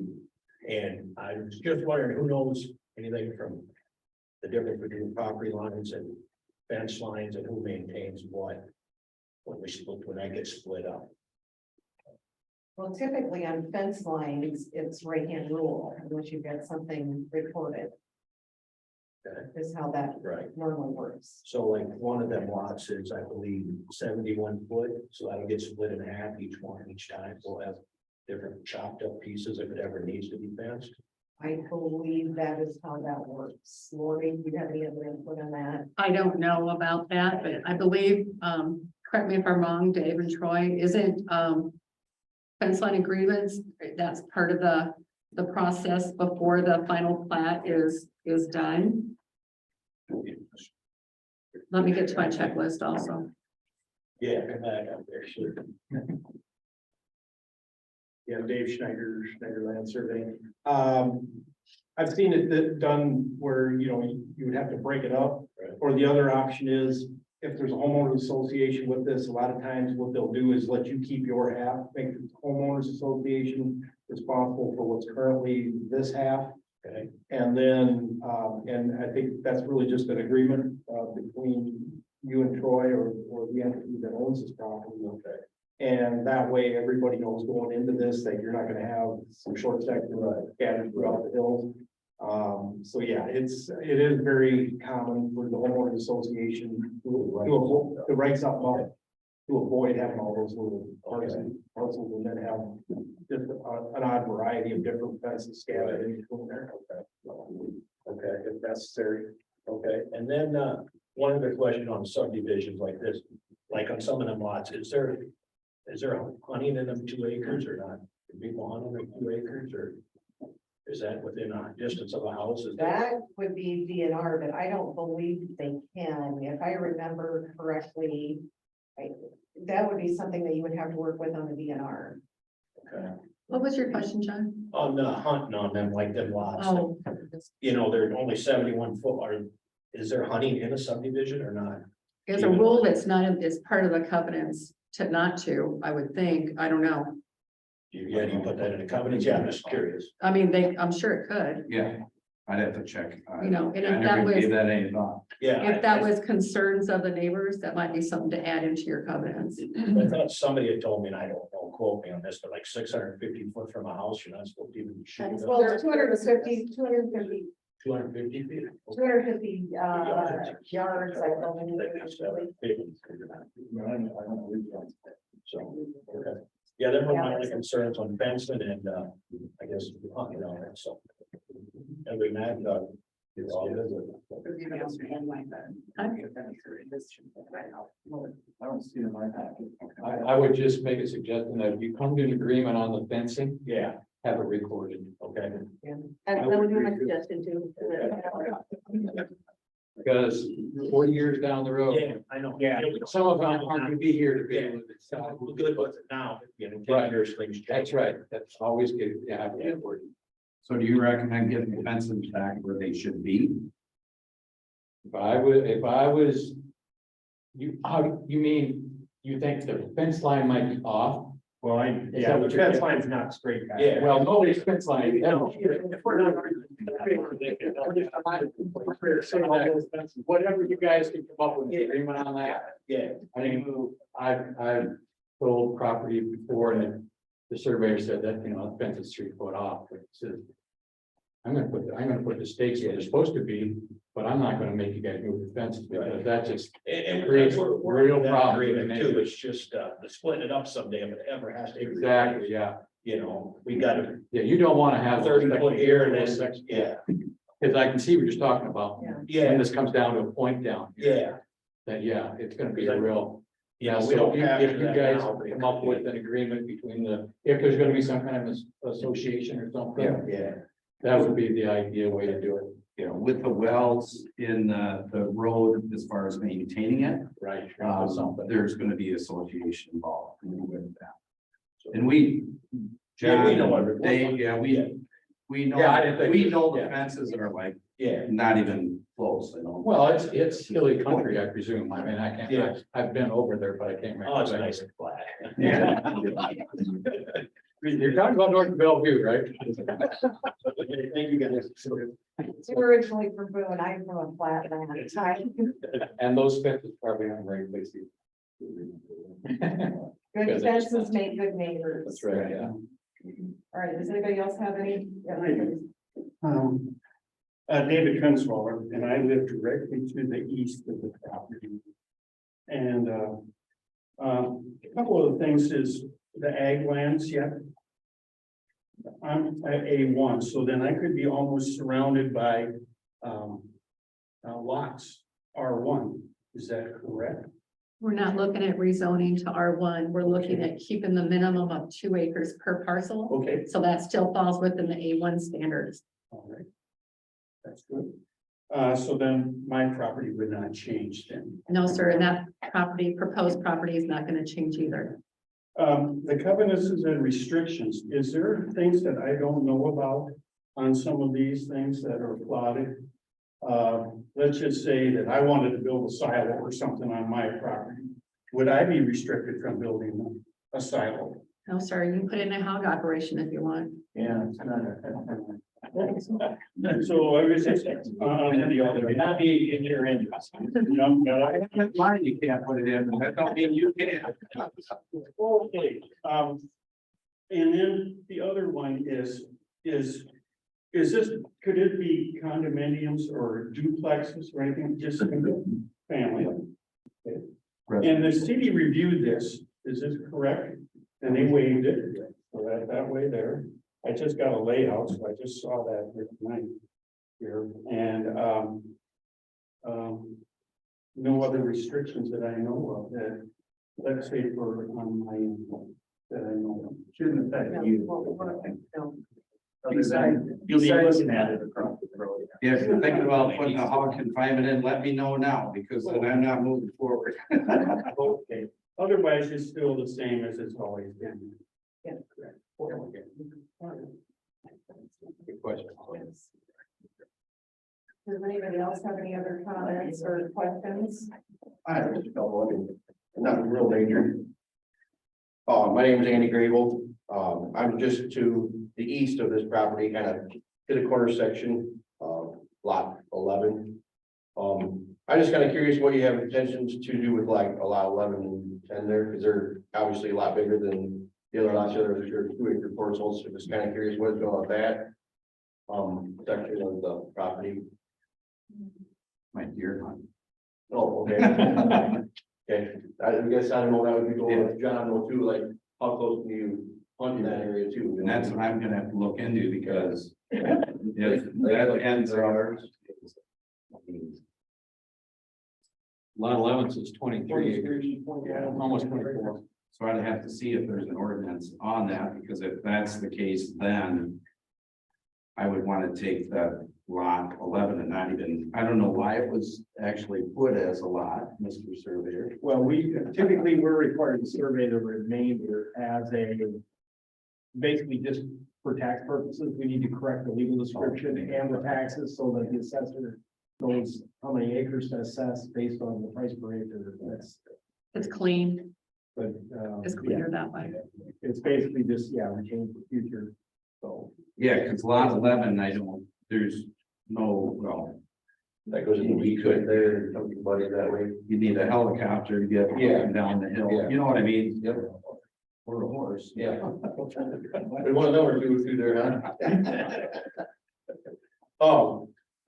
And I was just wondering, who knows anything from the difference between property lines and fence lines, and who maintains what when that gets split up? Well, typically on fence lines, it's right-hand rule, unless you've got something recorded. Okay. Is how that Right. normally works. So like one of them lots is, I believe, 71 foot, so that'll get split in half each time. So we'll have different chopped up pieces if it ever needs to be fenced. I believe that is how that works. Lori, do you have any other input on that? I don't know about that, but I believe, correct me if I'm wrong, Dave and Troy, isn't, fence line agreements, that's part of the process before the final plat is done. Let me get to my checklist also. Yeah, come back up there, sure. Yeah, Dave Schneider Land Surveying. I've seen it done where, you would have to break it up. Right. Or the other option is, if there's a homeowners association with this, a lot of times what they'll do is let you keep your half, make the homeowners association responsible for what's currently this half. Okay. And then, and I think that's really just an agreement, between you and Troy or the entity that owns this property. Okay. And that way, everybody knows going into this that you're not gonna have some short section scattered throughout the hills. So yeah, it is very common for the homeowners association to write something up to avoid having all those little parcels and then have just an odd variety of different fences scattered in between there. Okay, if necessary. Okay, and then one other question on subdivisions like this, like on some of them lots, is there hunting in them 2 acres or not? Can people hunt in them 2 acres, or is that within a distance of a house? That would be DNR, but I don't believe they can. If I remember correctly, that would be something that you would have to work with on the DNR. Okay. What was your question, John? On the hunting on them, like them lots, Oh, they're only 71 foot, is there hunting in a subdivision or not? there's a rule that's not, it's part of the covenants to not to, I would think, I don't know. Do you put that in the covenants? Yeah, I'm just curious. I mean, I'm sure it could, Yeah, I'd have to check. You know, and if I that never was- gave that any thought. Yeah. if that was concerns of the neighbors, that might be something to add into your covenants. I thought somebody had told me, and I don't know, quote me on this, but like 650 foot from a house, you're not supposed to even shoot. it. Well, 250 250 feet. yards, I believe. So, okay. Yeah, there were my only concerns on fencing and, I guess, so. Every man, it's all good. I don't see it in my packet. I would just make a suggestion that if you come to an agreement on the fencing, Yeah, have it recorded. okay. That would be my suggestion too. Because 40 years down the road, Yeah, I know. Yeah. some of them aren't gonna be here to be able to decide. We're good with it now, 10 Right. years, things change. That's right. That's always good. Yeah. So do you recommend getting the fences back where they should be? If I was, you mean, you think the fence line might be off? Well, that what the you're- fence line's not straight. back. Yeah. Well, nobody's fence line. Whatever you guys can come up with an agreement on that. Yeah, I mean, I've sold property before and the surveyor said that, the fence is 3 foot off, but it says. I'm gonna put the stakes where they're supposed to be, but I'm not gonna make you guys move the fences because that just, And Creates we're real in that problems agreement with too, neighbors. it's just, the splitting it up someday, if it ever has to. exactly, yeah. You know, we got a Yeah, you don't wanna have. 30 foot here and then, yeah, Cause I can see what you're talking about. Yeah. When yeah, this comes down to a point down. here, yeah. That, yeah, it's gonna be a real. Yeah, So we don't have if you that guys now. come up with an agreement between if there's gonna be some kind of association or something. Yeah. That would be the ideal way to do it. With the wells in the road, as far as maintaining it, Right. there's gonna be association involved with that. And we. Yeah, we know John, everything. we know, Yeah, I didn't think- we know the yeah. fences are like Yeah, not even close, Well, it's hilly country, I presume. I mean, I can't, Yeah. I've been over there, but I can't remember. oh, it's nice and flat. Yeah. You're talking about North Bellevue, right? Thank you guys. You're originally from Boone, I'm from a flat land type. And those fences probably aren't very basic. Good fences make good neighbors. That's right, yeah. All right, does anybody else have any? Yeah, please. David Trenswaller, and I live directly to the east of the property. And, a couple of the things is the ag lands, yeah. I'm at A1, so then I could be almost surrounded by, lots, R1, is that correct? We're not looking at rezoning to R1. We're looking at keeping the minimum of 2 acres per parcel. Okay, So that still falls within the A1 standards. all right. That's good. So then my property would not change then. No, sir, and that proposed property is not going to change either. The covenants and restrictions, is there things that I don't know about on some of these things that are plotted? Let's just say that I wanted to build a silo or something on my property. Would I be restricted from building a silo? No, sir, you can put it in a hog operation if you want. Yeah, it's not so I was just, the other. Not be in your interest. Mine, you can't put it in, that don't mean you can. Okay, and then the other one is this, could it be condominiums or duplexes or anything, just single family? Okay. And the city reviewed this, is this correct? And they waived it, so that way there. I just got a layout, so I just saw that here tonight. Here, and, no other restrictions that I know of that, let's say for on my, that I know of. Shouldn't affect you. You'll be looking at it across the road. Yeah, if you're thinking about putting a hog confinement in, let me know now, because then I'm not moving forward. Okay, otherwise it's still the same as it's always been. Yeah. Correct. Good question. Does anybody else have any other comments or questions? I have just a couple, nothing real major. My name is Andy Grable. I'm just to the east of this property, kind of to the corner section of lot 11. I'm just kind of curious what you have intentions to do with like a lot 11 and 10 there, because they're obviously a lot bigger than the other lots, the other 2-acre parcels. So just kind of curious what's going on with that. Section of the property. My deer hunt. Oh, okay. Okay, I guess I don't know, that would be going with John or too, like, how close can you hunt in that area too? And that's what I'm gonna have to look into, because if that ends ours. Lot 11 is 23 acres, almost 24. So I'd have to see if there's an ordinance on that, because if that's the case, then I would want to take that lot 11 and not even, I don't know why it was actually put as a lot, Mr. Surveyor. Well, typically, we're required to survey the remainder as basically just for tax purposes, we need to correct the legal description and the taxes so that the assessor knows how many acres to assess based on the price per acre. It's clean, But, it's cleaner that way. it's basically just, retain for future, so. Yeah, because lot 11, there's no, well, That goes in the weeds right there, and come to buddy that way. you need a helicopter to get Yeah. down the hill, Yeah. you know what I mean? Yep. Or a horse. Yeah. We want to know or two through there, huh?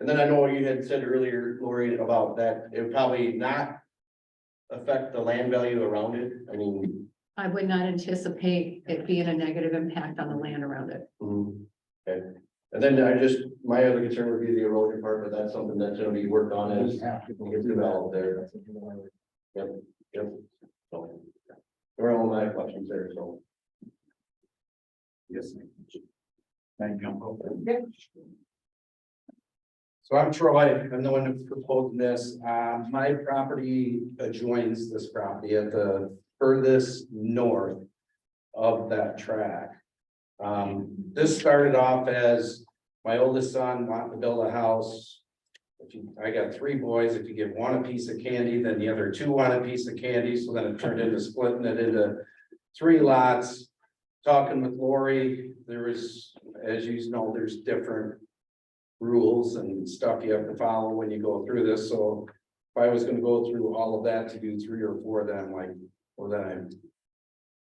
And then I know you had said earlier, Lori, about that, it would probably not affect the land value around it. I mean, I would not anticipate it being a negative impact on the land around it. okay. And then my other concern would be the erosion part, but that's something that's gonna be worked on as it gets developed there. Yep, yep. So, there are all my questions there, so. Yes. Thank you. So I'm Troy, I'm the one who's proposing this. My property adjoins this property at the furthest north of that track. This started off as my oldest son wanting to build a house. I got 3 boys, if you give one a piece of candy, then the other 2 want a piece of candy, so then it turned into splitting it into 3 lots. Talking with Lori, there was, as you know, there's different rules and stuff you have to follow when you go through this, so if I was gonna go through all of that to do 3 or 4, then I'm like, well, then I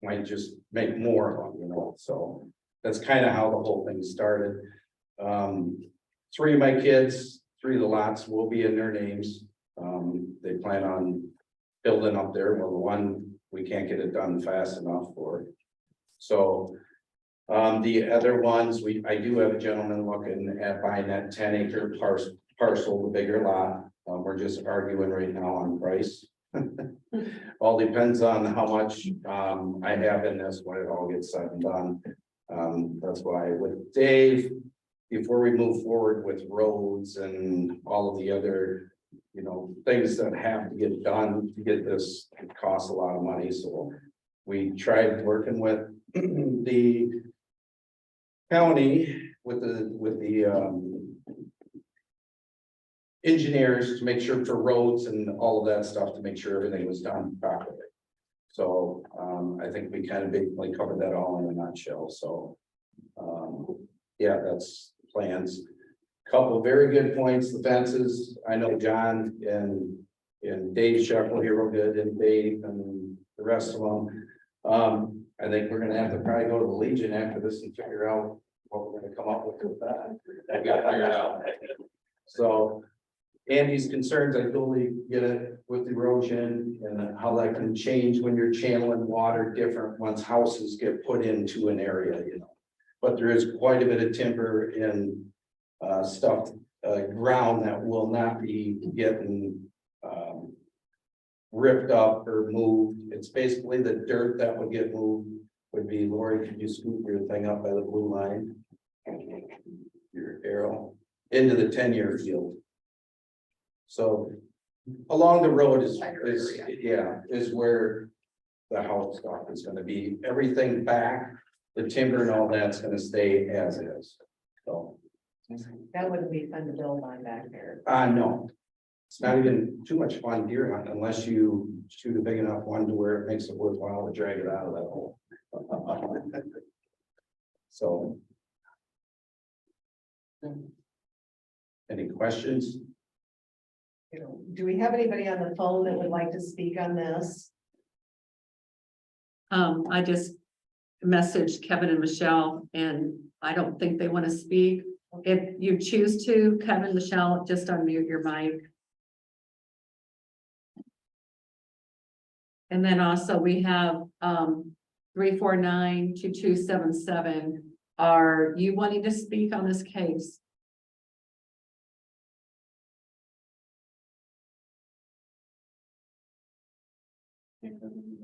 might just make more of them, you know, so that's kind of how the whole thing started. 3 of my kids, 3 of the lots will be in their names. They plan on building up there. Well, the one, we can't get it done fast enough for. So, the other ones, I do have a gentleman looking at buying that 10-acre parcel, the bigger lot. We're just arguing right now on price. All depends on how much, I have in this when it all gets said and done. That's why with Dave, before we move forward with roads and all of the other, you know, things that have to get done to get this, it costs a lot of money, so we tried working with the county, with the engineers to make sure for roads and all of that stuff, to make sure everything was done properly. So, I think we kind of basically covered that all in a nutshell, so. Yeah, that's plans. Couple very good points, the fences, I know John and Dave Shepherd here real good, and Dave and the rest of them. I think we're gonna have to probably go to the Legion after this and figure out what we're gonna come up with that. I gotta figure it out. So Andy's concerns, I totally get it with erosion and how that can change when you're channeling water different once houses get put into an area, you know. But there is quite a bit of timber and stuff, ground that will not be getting ripped up or moved. It's basically the dirt that would get moved would be, Lori, could you scoop your thing up by the blue line? Your arrow into the 10-year field. So along the road is where the house stuff is gonna be. Everything back, the timber and all that's gonna stay as is. So That wouldn't be fun to build on back there. no. It's not even too much fun deer hunting unless you shoot a big enough one to where it makes it worthwhile to drag it out of that hole. So. Any questions? You know, do we have anybody on the phone that would like to speak on this? I just messaged Kevin and Michelle, and I don't think they want to speak. If you choose to, Kevin, Michelle, just unmute your mic. And then also we have 349-2277. Are you wanting to speak on this case?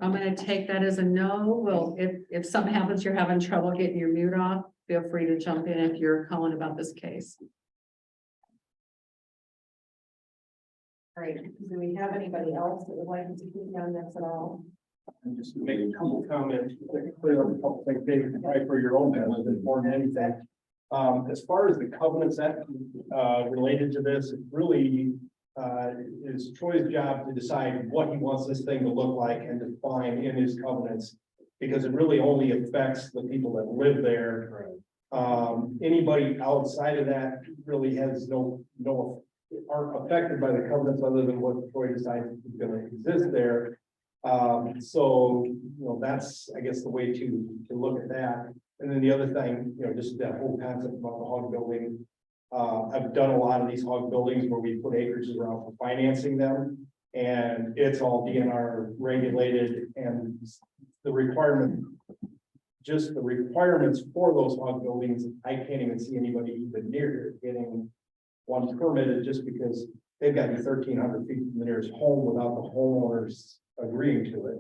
I'm gonna take that as a no. Well, if something happens, you're having trouble getting your mute off, feel free to jump in if you're calling about this case. All right, do we have anybody else that would like to speak on this at all? And just to make a couple comments, clear up a couple things, David, right, for your own benefit more than anything. As far as the covenants that related to this, it really is Troy's job to decide what he wants this thing to look like and define in his covenants, because it really only affects the people that live there. Anybody outside of that really has aren't affected by the covenants other than what Troy decides is going to exist there. So, that's, I guess, the way to look at that. And then the other thing, just that whole concept about the hog building. I've done a lot of these hog buildings where we put acreages around for financing them. And it's all DNR regulated and the requirement. Just the requirements for those hog buildings, I can't even see anybody even near getting one permitted just because they've got to be 1,300 feet from the nearest home without the homeowners agreeing to it.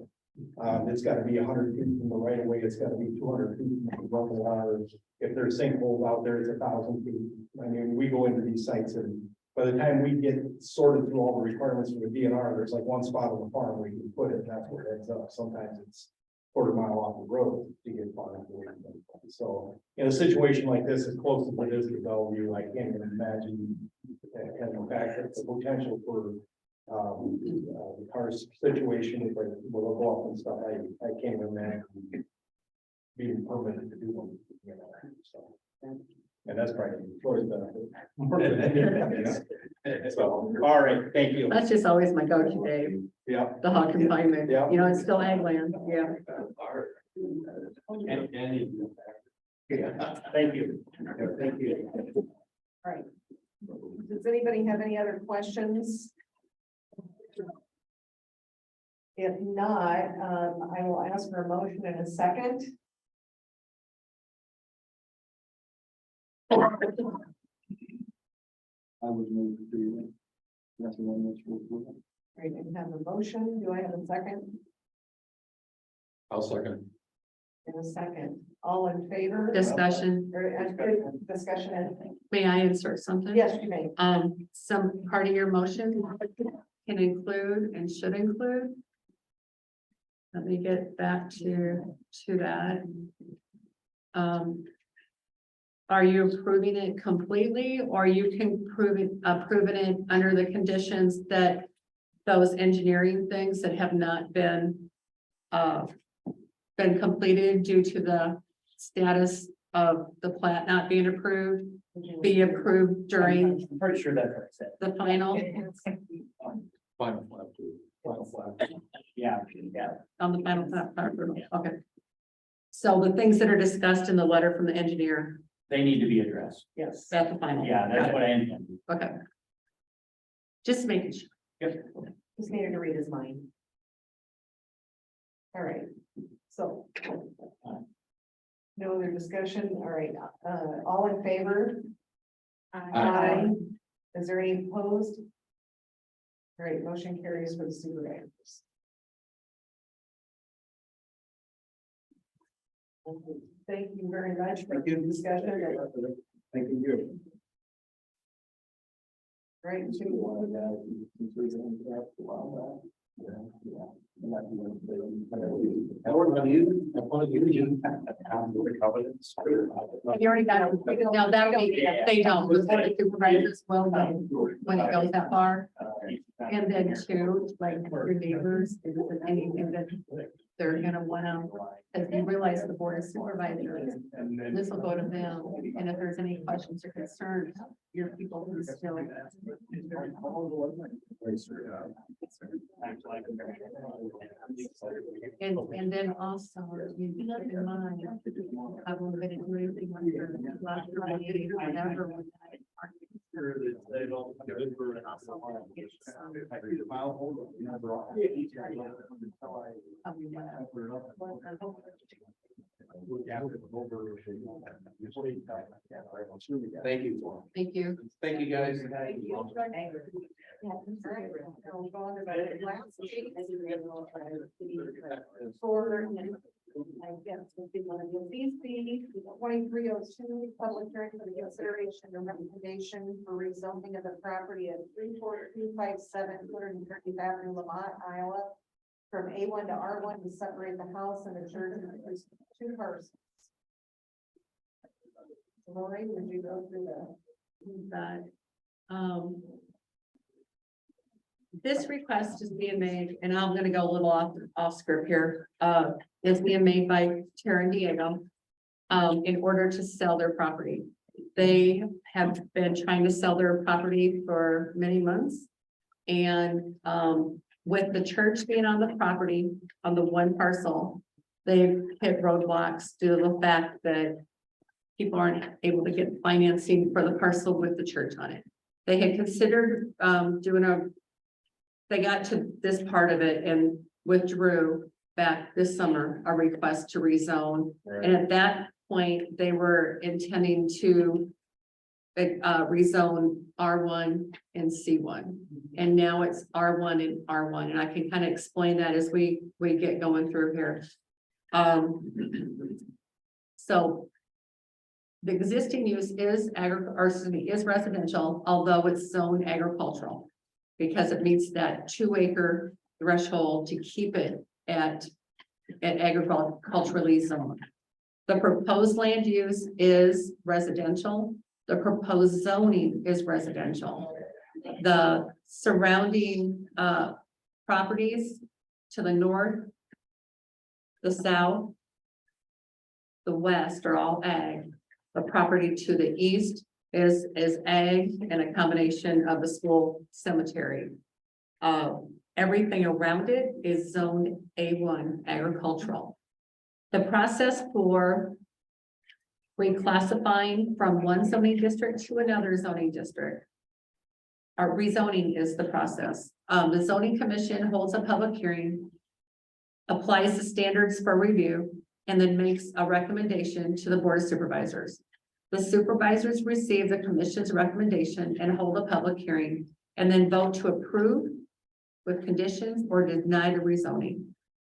It's got to be 100 feet from the right of way. It's got to be 200 feet from the running water. If there's sinkholes out there, it's 1,000 feet. I mean, we go into these sites and by the time we get sorted through all the requirements for the DNR, there's like one spot on the farm where you can put it, and that's where it ends up. Sometimes it's quarter-mile off the road to get farm. So in a situation like this, as close as it is to Bellevue, I can't even imagine. And in fact, it's a potential for the car situation, if I will go off and stuff, I can't even imagine being permitted to do one, so. And that's probably Troy's benefit. So, all right, thank you. That's just always my go-to, Dave, Yeah. the hog confinement, Yeah. it's still ag land, yeah. Thank you. Thank you. All right. Does anybody have any other questions? If not, I will ask for a motion in a second. I would move to. Right, and have a motion. Do I have a second? I'll second. In a second. All in favor? Discussion, Discussion. may I insert something? Yes, you may. Some part of your motion can include and should include. Let me get back to that. Are you approving it completely, or you can approving it under the conditions that those engineering things that have not been completed due to the status of the plat not being approved, be approved during I'm pretty sure that's what I said. the final, Final flap too. Yeah. on the final plat, okay. So the things that are discussed in the letter from the engineer, They need to be addressed. Yes. that's the final. Yeah, that's what I intended. Okay. Just making sure. Just needed to read his mind. All right, so. No other discussion, all right, all in favor? Aye. Is there any opposed? All right, motion carries for the supervisors. Thank you very much for the discussion. Thank you. Right, Have you already got it? Now that they don't, the board of supervisors will know when it goes that far. And then too, like your neighbors, if there's anything that they're gonna want to, because you realize the board of supervisors, this will go to them. And if there's any questions or concerns, your people can still. And then also, you keep in mind, I won't get into anything like the last Friday, whatever. with that. Thank you. Thank you. Thank you, guys. For, I guess, would be one of the BC 2302, public hearing for the consideration and recommendation for rezoning of the property at 34257 230th Avenue, Lamont, Iowa, from A1 to R1 to separate the house and the church into two parcels. Lori, would you go through That, this request is being made, and I'm gonna go a little off script here, is being made by Tara and Diego. In order to sell their property. They have been trying to sell their property for many months. And, with the church being on the property on the one parcel, they've hit roadblocks due to the fact that people aren't able to get financing for the parcel with the church on it. They had considered they got to this part of it and withdrew back this summer, a request to rezone. And at that point, they were intending to rezone R1 and C1. And now it's R1 and R1, and I can kind of explain that as we get going through here. So the existing use is is residential, although it's zoned agricultural, because it meets that 2-acre threshold to keep it at agriculturally zoned. The proposed land use is residential. The proposed zoning is residential. The surrounding properties to the north, the south, the west are all ag. The property to the east is ag and a combination of the school cemetery. Everything around it is zoned A1 agricultural. The process for reclassifying from one zoning district to another zoning district, our rezoning is the process. The zoning commission holds a public hearing, applies the standards for review, and then makes a recommendation to the board of supervisors. The supervisors receive the commission's recommendation and hold a public hearing, and then vote to approve with conditions or deny the rezoning.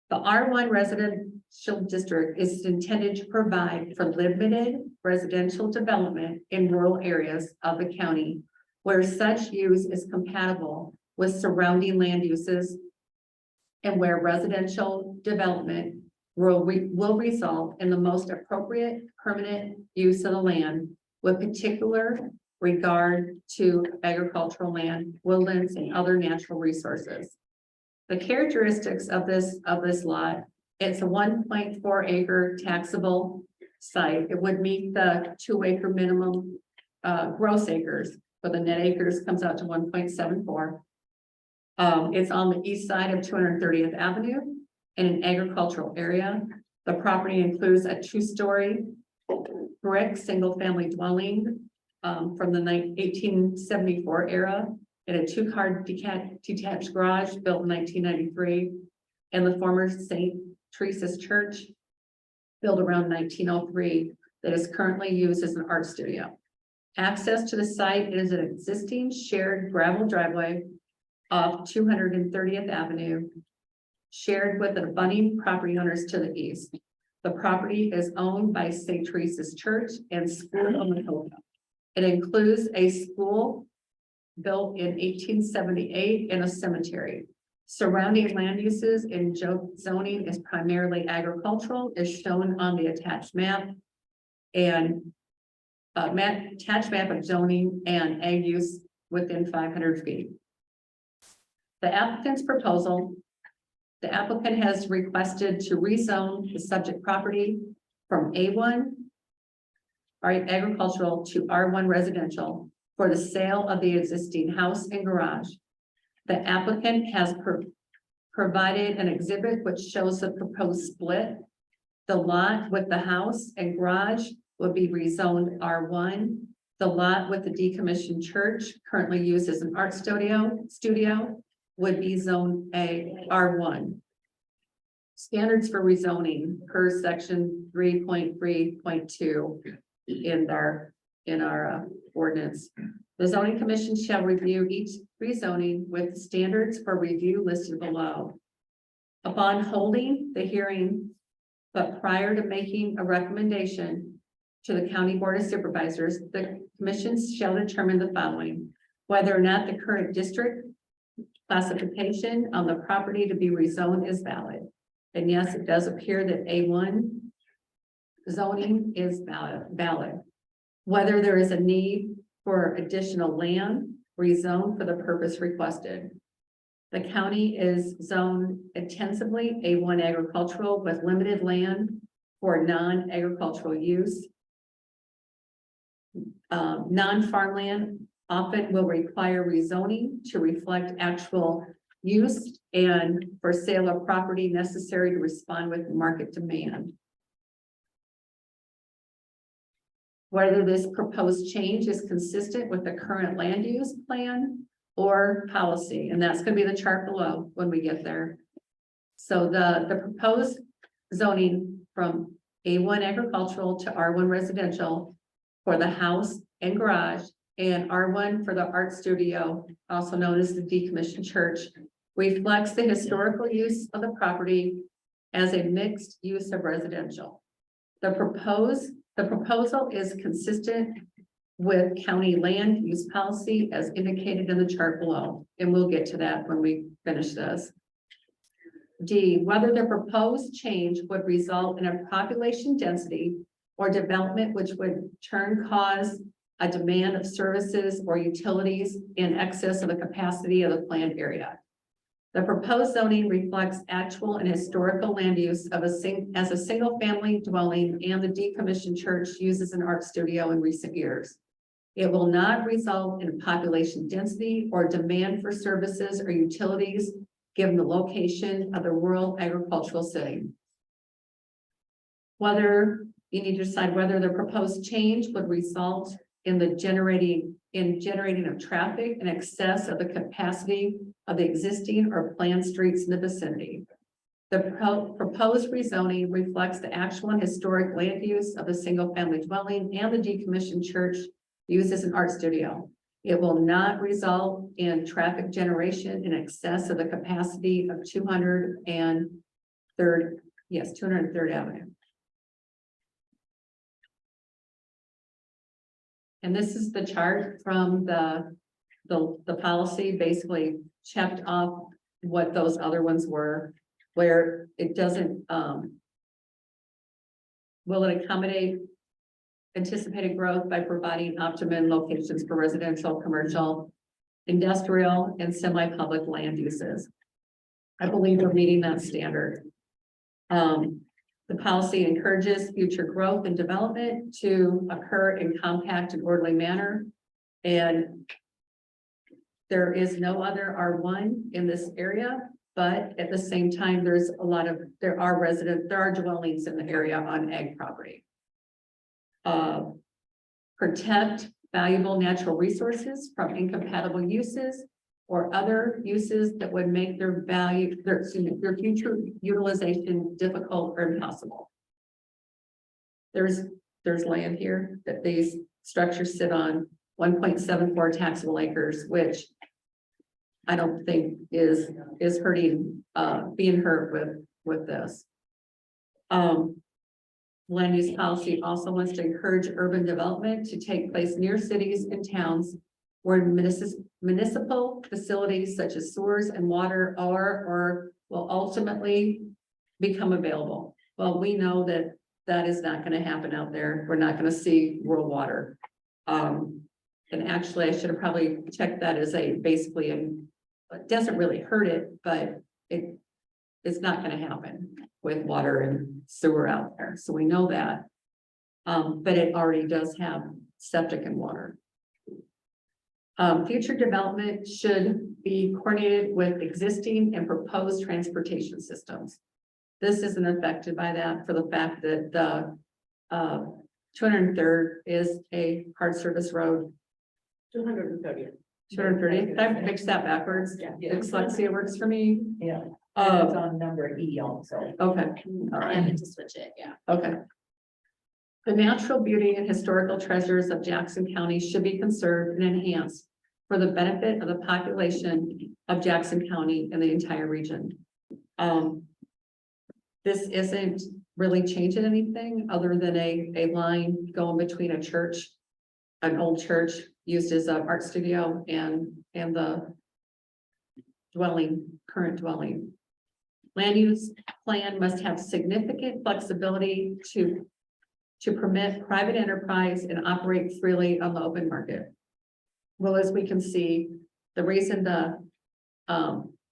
The R1 residential district is intended to provide for limited residential development in rural areas of the county where such use is compatible with surrounding land uses and where residential development will result in the most appropriate permanent use of the land with particular regard to agricultural land, woodlands, and other natural resources. The characteristics of this lot, it's a 1.4 acre taxable site. It would meet the 2-acre minimum gross acres, but the net acres comes out to 1.74. It's on the east side of 230th Avenue in an agricultural area. The property includes a 2-story brick single-family dwelling from the 1874 era, and a 2-car detached garage built in 1993, and the former St. Teresa's Church built around 1903 that is currently used as an art studio. Access to the site is an existing shared gravel driveway off 230th Avenue, shared with the abutting property owners to the east. The property is owned by St. Teresa's Church and School of Mahoka. It includes a school built in 1878 and a cemetery. Surrounding land uses in zoning is primarily agricultural, as shown on the attached map. And attached map of zoning and ag use within 500 feet. The applicant's proposal, the applicant has requested to rezone the subject property from A1 agricultural to R1 residential for the sale of the existing house and garage. The applicant has provided an exhibit which shows the proposed split. The lot with the house and garage will be rezoned R1. The lot with the decommissioned church currently used as an art studio would be zoned R1. Standards for rezoning per section 3.3.2 in our ordinance. The zoning commission shall review each rezoning with standards for review listed below. Upon holding the hearing, but prior to making a recommendation to the county board of supervisors, the commission shall determine the following: whether or not the current district classification on the property to be rezoned is valid. And yes, it does appear that A1 zoning is valid. Whether there is a need for additional land rezoned for the purpose requested. The county is zoned intensively A1 agricultural with limited land for non-agricultural use. Non-farmland often will require rezoning to reflect actual use and for sale of property necessary to respond with market demand. Whether this proposed change is consistent with the current land use plan or policy, and that's gonna be the chart below when we get there. So the proposed zoning from A1 agricultural to R1 residential for the house and garage, and R1 for the art studio, also known as the decommissioned church, reflects the historical use of the property as a mixed use of residential. The proposal is consistent with county land use policy as indicated in the chart below, and we'll get to that when we finish this. D, whether the proposed change would result in a population density or development which would turn cause a demand of services or utilities in excess of the capacity of the planned area. The proposed zoning reflects actual and historical land use of as a single family dwelling, and the decommissioned church uses an art studio in recent years. It will not result in population density or demand for services or utilities given the location of the rural agricultural setting. Whether you need to decide whether the proposed change would result in the generating of traffic in excess of the capacity of the existing or planned streets in the vicinity. The proposed rezoning reflects the actual and historic land use of the single family dwelling, and the decommissioned church used as an art studio. It will not result in traffic generation in excess of the capacity of 203rd Avenue. And this is the chart from the policy, basically checked off what those other ones were, where it doesn't, will it accommodate anticipated growth by providing optimum locations for residential, commercial, industrial, and semi-public land uses. I believe we're meeting that standard. The policy encourages future growth and development to occur in compact and orderly manner. And there is no other R1 in this area, but at the same time, there are dwellings in the area on ag property. Protect valuable natural resources from incompatible uses or other uses that would make their future utilization difficult or impossible. There's land here that these structures sit on, 1.74 taxable acres, which I don't think is hurting, being hurt with this. Land use policy also wants to encourage urban development to take place near cities and towns where municipal facilities such as sewers and water are or will ultimately become available. Well, we know that that is not going to happen out there. We're not going to see rural water. And actually, I should have probably checked that as it doesn't really hurt it, but it's not going to happen with water and sewer out there. So we know that. But it already does have septic and water. Future development should be coordinated with existing and proposed transportation systems. This isn't affected by that for the fact that the 203rd is a hard service road. 230th. 230th, I fixed that backwards. Yeah. Dyslexia works for me. Yeah. It's on number E also. Okay, all I right, meant to switch it, yeah. okay. The natural beauty and historical treasures of Jackson County should be conserved and enhanced for the benefit of the population of Jackson County and the entire region. This isn't really changing anything other than a line going between a church, an old church used as an art studio, and the current dwelling. Land use plan must have significant flexibility to permit private enterprise and operate freely on the open market. Well, as we can see, the reason the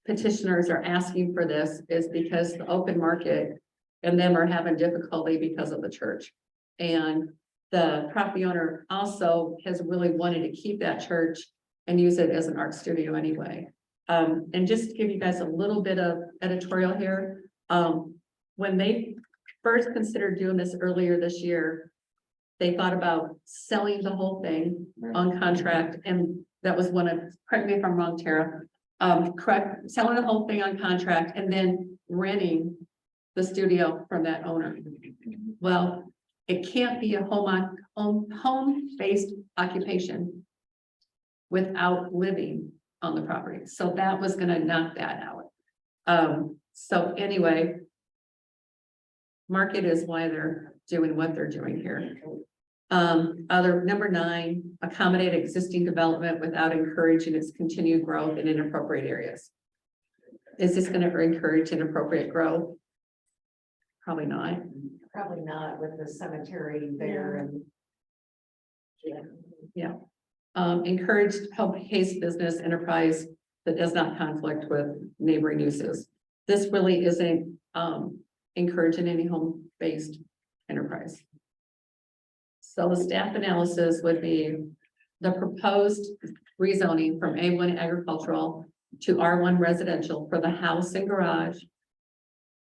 petitioners are asking for this is because the open market and them are having difficulty because of the church. And the property owner also has really wanted to keep that church and use it as an art studio anyway. And just to give you guys a little bit of editorial here, when they first considered doing this earlier this year, they thought about selling the whole thing on contract, and that was one of, correct me if I'm wrong, Tara. Correct, selling the whole thing on contract and then renting the studio from that owner. Well, it can't be a home-based occupation without living on the property. So that was gonna knock that out. So anyway, market is why they're doing what they're doing here. Other number 9, accommodate existing development without encouraging its continued growth in inappropriate areas. Is this going to encourage inappropriate growth? Probably not. Probably not with the cemetery there and. Yeah. Encourage health-based business enterprise that does not conflict with neighboring uses. This really isn't encouraging any home-based enterprise. So the staff analysis would be the proposed rezoning from A1 agricultural to R1 residential for the house and garage,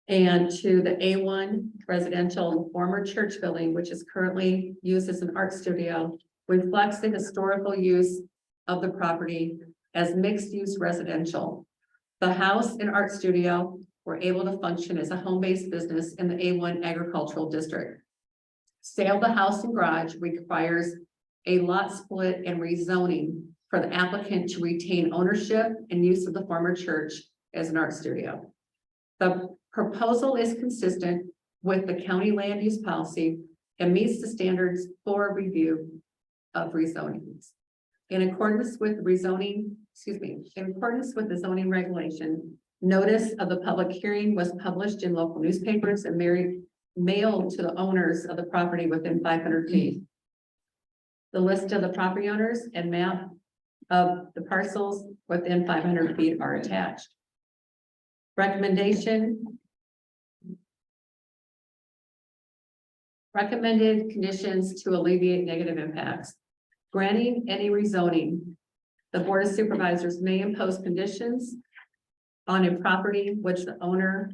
and to the A1 residential former church building, which is currently used as an art studio, reflects the historical use of the property as mixed-use residential. The house and art studio were able to function as a home-based business in the A1 agricultural district. Sale of the house and garage requires a lot split and rezoning for the applicant to retain ownership and use of the former church as an art studio. The proposal is consistent with the county land use policy and meets the standards for review of rezonings. In accordance with rezoning, in accordance with the zoning regulation, notice of the public hearing was published in local newspapers and mailed to the owners of the property within 500 feet. The list of the property owners and map of the parcels within 500 feet are attached. Recommended conditions to alleviate negative impacts. Granting any rezoning, the Board of Supervisors may impose conditions on a property which the owner,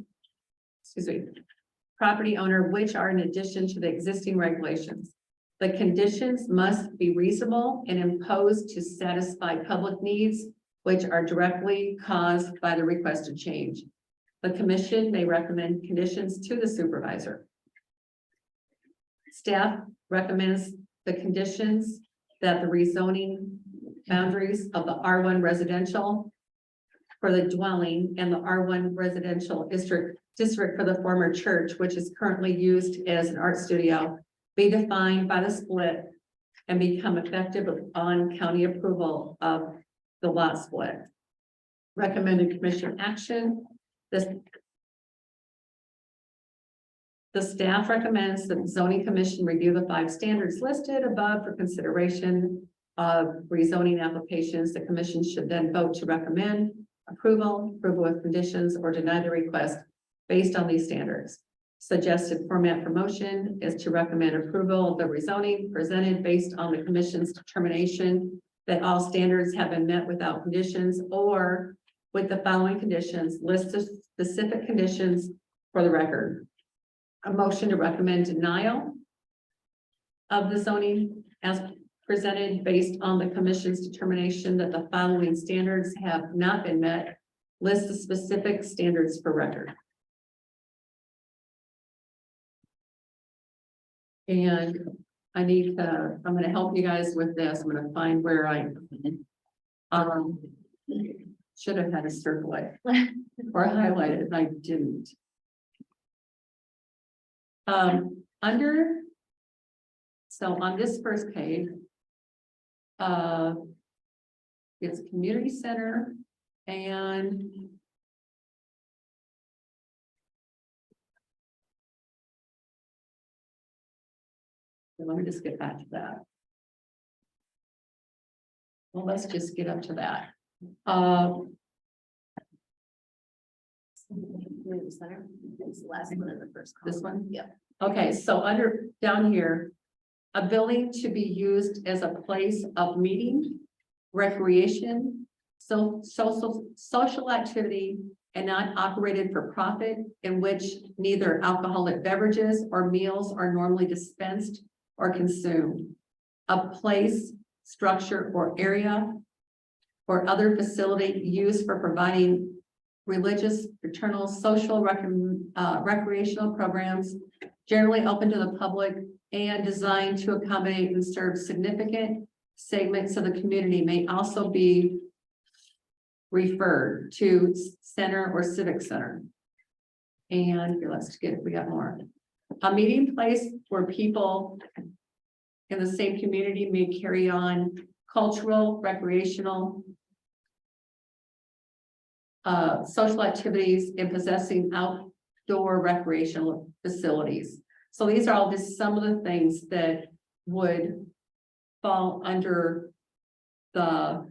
property owner, which are in addition to the existing regulations. The conditions must be reasonable and imposed to satisfy public needs, which are directly caused by the requested change. The commission may recommend conditions to the supervisor. Staff recommends the conditions that the rezoning boundaries of the R1 residential for the dwelling and the R1 residential district for the former church, which is currently used as an art studio, be defined by the split and become effective on county approval of the lot split. Recommended commission action. The staff recommends that the zoning commission review the 5 standards listed above for consideration of rezoning applications. The commission should then vote to recommend approval with conditions, or deny the request based on these standards. Suggested format for motion is to recommend approval of the rezoning presented based on the commission's determination that all standards have been met without conditions, or with the following conditions, list the specific conditions for the record. A motion to recommend denial of the zoning as presented based on the commission's determination that the following standards have not been met. List the specific standards for record. And I'm going to help you guys with this. I'm going to find where I should have had a circle it or highlighted, and I didn't. So on this first page, it's community center and let me just get back to that. Well, let's just get up to that. Center. It's the last one in the first column. This one? Yep. Okay, so down here, a building to be used as a place of meeting, recreation, social activity and not operated for profit in which neither alcoholic beverages or meals are normally dispensed or consumed. A place, structure, or area or other facility used for providing religious, fraternal, social, recreational programs generally open to the public and designed to accommodate and serve significant segments of the community may also be referred to center or civic center. And here, let's get, we got more. A meeting place where people in the same community may carry on cultural, recreational, social activities and possessing outdoor recreational facilities. So these are all just some of the things that would fall under the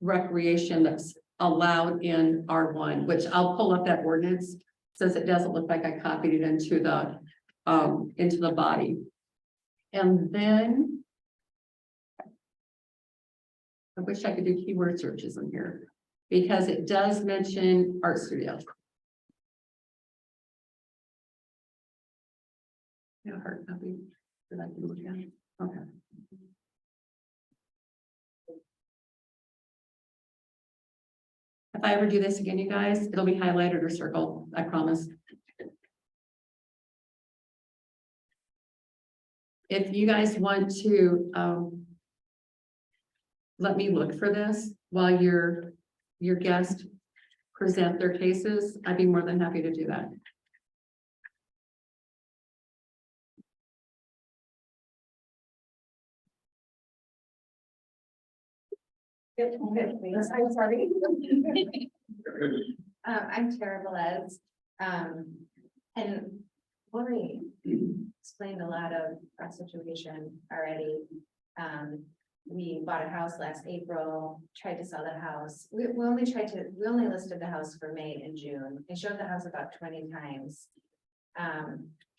recreation that's allowed in R1, which I'll pull up that ordinance, since it doesn't look like I copied it into the body. And then I wish I could do keyword searches in here, because it does mention art studio. Yeah, hard copy that I can look at. Okay. If I ever do this again, you guys, it'll be highlighted or circled, I promise. If you guys want to let me look for this while your guests present their cases, I'd be more than happy to do that. I'm sorry. I'm Tara Velez. And Lori explained a lot of our situation already. We bought a house last April, tried to sell the house. We only listed the house for May and June. I showed the house about 20 times.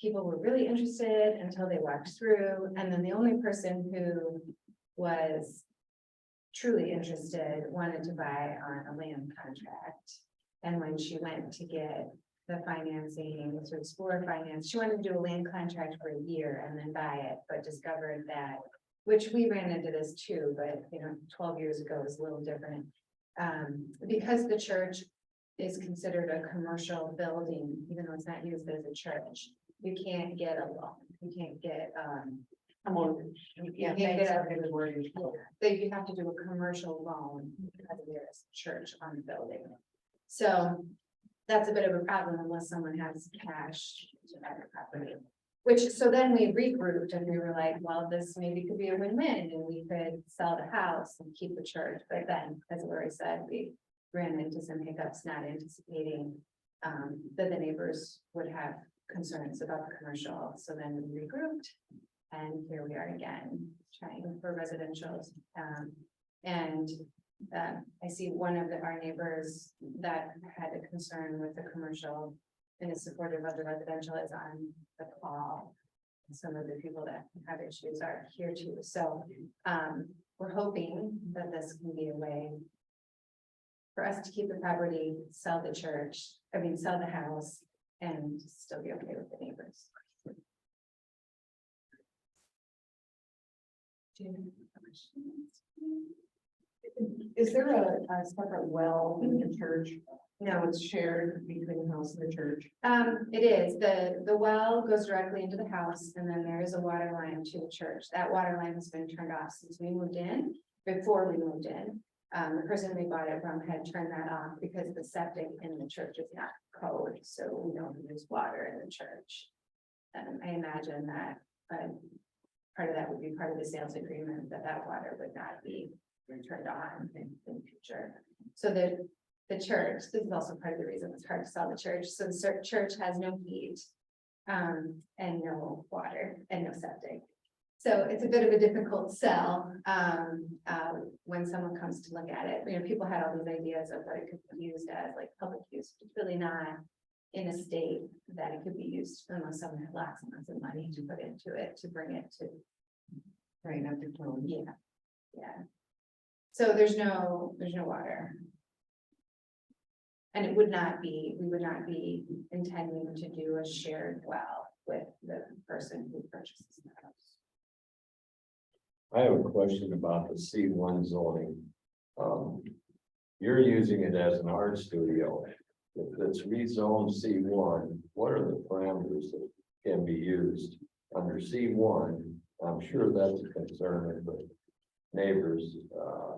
People were really interested until they walked through, and then the only person who was truly interested wanted to buy on a land contract. And when she went to get the financing to explore finance, she wanted to do a land contract for a year and then buy it, but discovered that, which we ran into this too, but 12 years ago was a little different. Because the church is considered a commercial building, even though it's not used as a church, you can't get a loan. You can't get you have to do a commercial loan because there's a church on the building. So that's a bit of a problem unless someone has cash to buy the property. So then we regrouped and we were like, well, this maybe could be a win-win and we could sell the house and keep the church. But then, as Lori said, we ran into some hiccups, not anticipating that the neighbors would have concerns about the commercial. So then we regrouped. And here we are again, trying for residential. I see one of our neighbors that had a concern with the commercial and is supportive of the residential is on the call. Some of the people that have issues are here too. So we're hoping that this can be a way for us to keep the property, sell the sell the house, and still be okay with the neighbors. Is there a separate well in the church? No, it's shared between the house and the church. It is. The well goes directly into the house, and then there is a water line to the church. That water line has been turned off since we moved in. Before we moved in, the person we bought it from had turned that off because the septic in the church is not code, so we don't use water in the church. I imagine that part of that would be part of the sales agreement, that water would not be turned on in the future. So the church, this is also part of the reason it's hard to sell the church. So the church has no heat and no water and no septic. So it's a bit of a difficult sell when someone comes to look at it. People had all these ideas of what it could be used as, like public use. It's really not in a state that it could be used unless someone had lots and lots of money to put into it to bring it to. Right, up to 12. Yeah. So there's no water. And it would not be, we would not be intending to do a shared well with the person who purchases the house. I have a question about the C1 zoning. You're using it as an art studio. If it's rezoned C1, what are the parameters that can be used under C1? I'm sure that's a concern of the neighbors,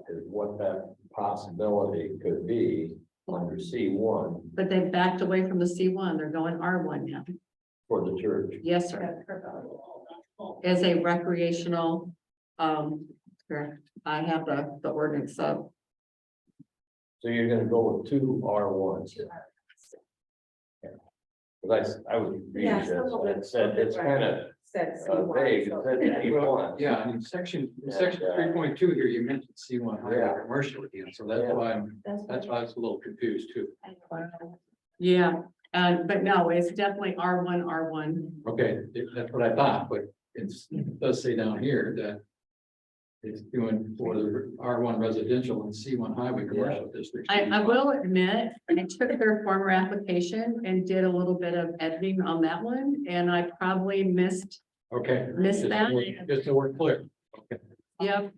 is what that possibility could be under C1 But they backed away from the C1. They're going R1 now. for the church. Yes, sir. As a recreational, correct. I have the ordinance up. So you're gonna go with 2 R1s. Because I was reading Yeah, this, some of and it said it's kind of Said vague, it said C1. Yeah, in section And, 3.2 here, you mentioned C1 highway Yeah. commercial again, so that's Yeah. why that's why I was a little confused too. Yeah, but no, it's definitely R1. Okay, that's what I thought, but it does say down here that it's doing for the R1 residential and C1 highway commercial districts. I will admit, I took their former application and did a little bit of editing on that one, and I probably missed, Okay. Missed that? Just so we're clear. Okay. yep.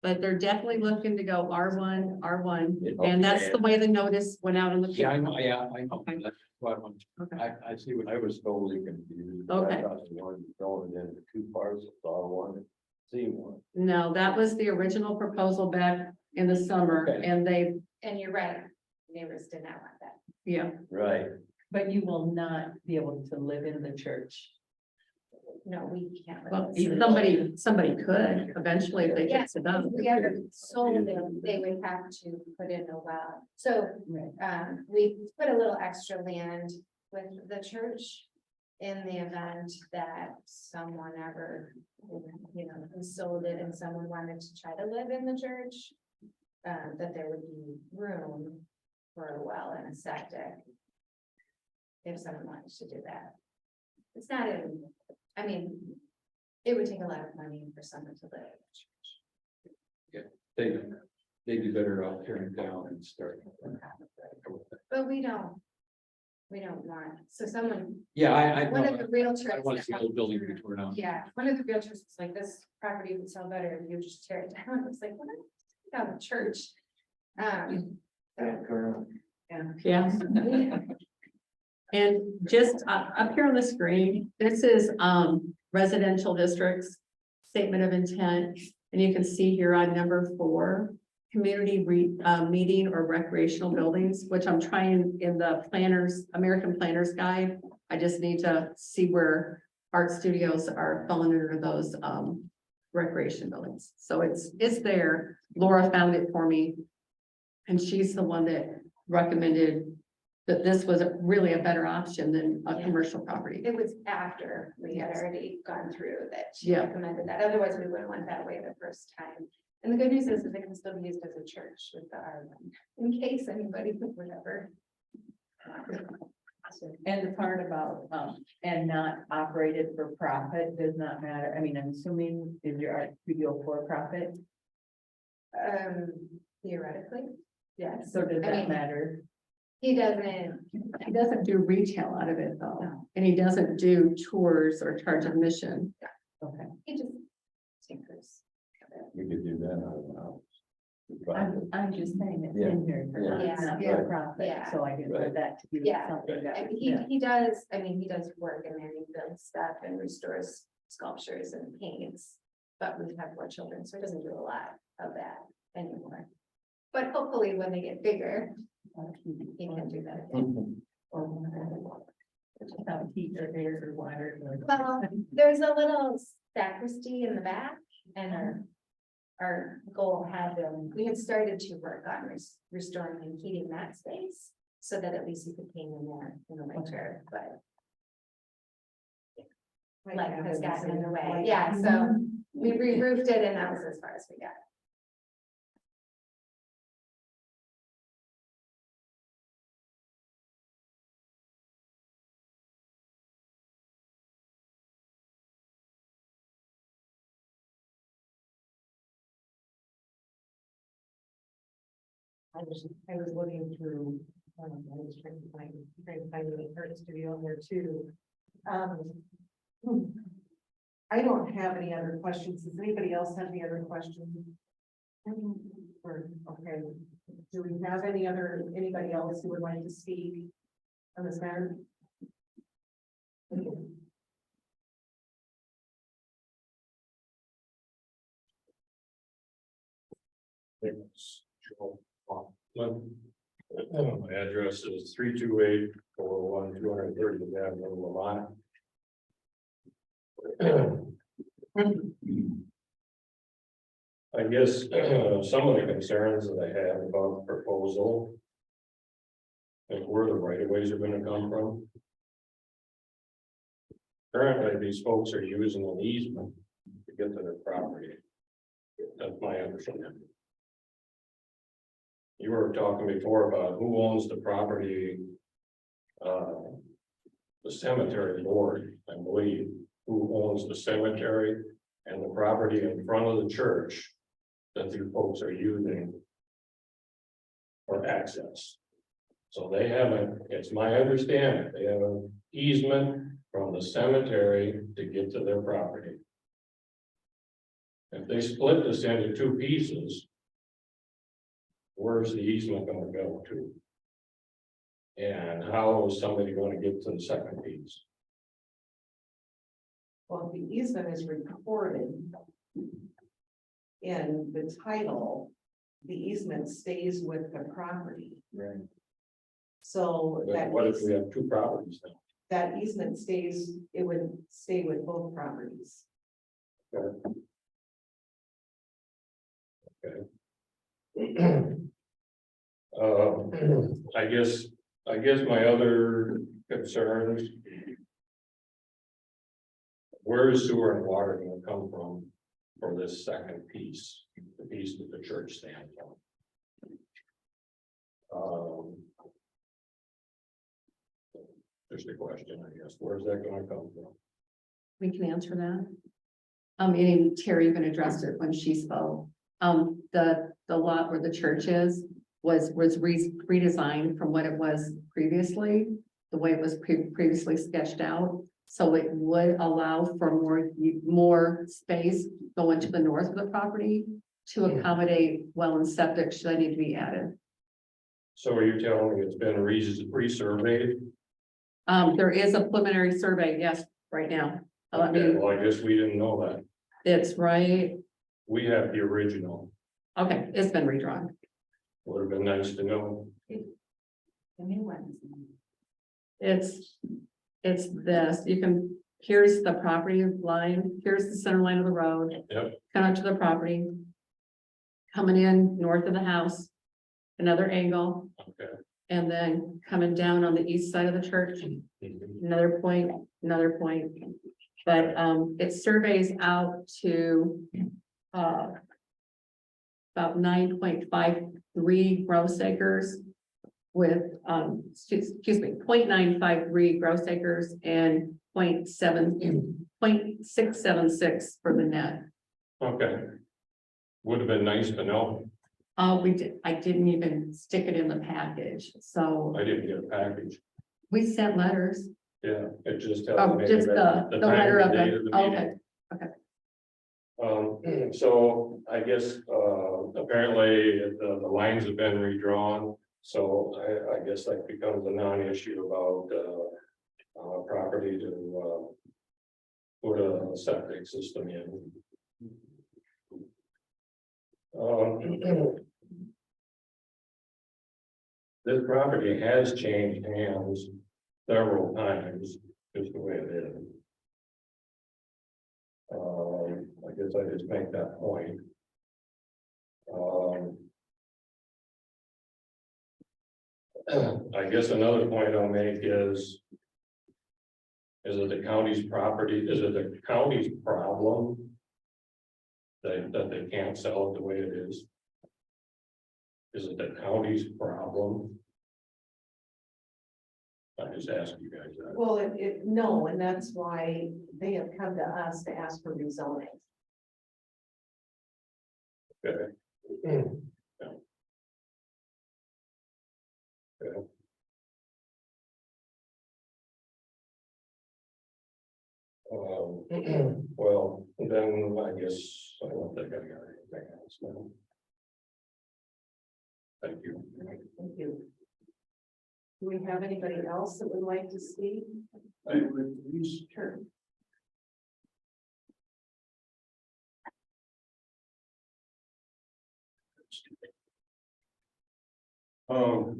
But they're definitely looking to go R1, Yeah, and that's okay. the way the notice went out on the. Yeah, I know, Okay. that's why I want, Okay. I see what I was totally confused. I Okay. thought you wanted to throw it into 2 parts, R1 and C1. No, that was the original proposal back in the summer, Okay. and they, And you're right, neighbors did not want that. yeah, Right. But you will not be able to live in the church. No, we can't. well, live in- somebody could eventually if they Yes, fix it up. if we ever sold them, they would have to put in a well. So, we put a little extra land with the church in the event that someone ever, sold it and someone wanted to try to live in the church, that there would be room for a well and a septic if someone wanted to do that. It's not in, I mean, it would take a lot of money for someone to live in a church. they'd be better off tearing down and start. But we don't want, so someone, Yeah, I one of know. the realtors. I want to see the building be torn down. Yeah, one of the realtors was like, this property would sell better if you just tear it down. It's like, what? Down the church. So, Yeah. And just up here on the screen, this is residential districts, statement of intent. And you can see here on number 4, community meeting or recreational buildings, which I'm trying in the American Planners Guide. I just need to see where art studios are falling under those recreation buildings. So it's there. Laura found it for me. And she's the one that recommended that this was really a better option than a Yeah. commercial property. it was after we had already gone through that she Yeah. recommended that. Otherwise, we wouldn't went that way the first time. And the good news is that it can still be used as a church with the R1, in case anybody would ever. And the part about, and not operated for profit does not matter. I mean, I'm assuming is your art studio for profit? Theoretically, yes. So does I that mean, matter? He doesn't, He doesn't do retail out of it though, and he doesn't do tours or charge admission. Okay. he just tinkers. You could do that out of the house. I'm just saying it's Yeah. in here for Yeah. not for Yeah. profit, Yeah. so I didn't Right. want that to be Yeah. something that. And he does, I mean, he does work and then he builds stuff and restores sculptures and paints. But we have 4 children, so he doesn't do a lot of that anymore. But hopefully when they get bigger, he can do that again. Without heat or air or water. Well, there's a little sacristy in the back and our goal had been, we had started to work on restoring and heating that space. So that at least you could paint in there in the winter, but life has gotten in the way. Yeah, so we re-roofed it and that was as far as we got. I was looking through, I was trying to find the art studio in there too. I don't have any other questions. Does anybody else have any other questions? Or, okay, do we have anybody else who would like to speak on this matter? My address is 328-401-230 Avenue, Lamont. I guess some of the concerns that I have about the proposal and where the right of ways are gonna come from. Currently, these folks are using an easement to get to their property. That's my understanding. You were talking before about who owns the property. The cemetery board, I believe, who owns the cemetery and the property in front of the church that you folks are using for access. So they have it's my understanding, they have an easement from the cemetery to get to their property. If they split this into two pieces, where's the easement gonna go to? And how is somebody gonna get to the second piece? Well, the easement is recorded in the title, the easement stays with the property. Right. So But that what if we have two properties now? that easement stays, it would stay with both properties. I guess my other concerns. Where is sewer and water gonna come from for this second piece, the piece that the church stands on? Just a question, I guess, where's that gonna come from? We can answer that. And Terry even addressed it when she spoke. The lot where the church is was redesigned from what it was previously, the way it was previously sketched out. So it would allow for more space going to the north of the property to accommodate well and septic should they need to be added. So are you telling me it's been resurveyed? There is a preliminary survey, yes, right now. I Okay, mean, well, I guess we didn't know that. it's right, We have the original. okay, it's been redrawn. Would have been nice to know. The new ones. It's this, here's the property line, here's the center line of the road. Yep. Come up to the property. Coming in north of the house, another angle, Okay. and then coming down on the east side of the church, another point. But, it surveys out to, about 9.53 gross acres with, excuse me, 0.953 gross acres and 0.676 for the net. Okay. Would have been nice to know. I didn't even stick it in the package, so I didn't get a package. we sent letters. Yeah, it just tells Oh, me just that the time letter and of date the, of the meeting. okay, So I guess, apparently the lines have been redrawn, so I guess that becomes a non-issue about, property to, put a septic system in. This property has changed hands several times, just the way it is. I guess I just make that point. I guess another point I'll make is it the county's property, is it the county's problem that they can't sell it the way it is? Is it the county's problem? I just ask you guys that. Well, no, and that's why they have come to us to ask for rezoning. Okay. Well, then I guess I don't think I got anything else now. Thank you. Thank you. Do we have anybody else that would like to speak? I would please. Sure.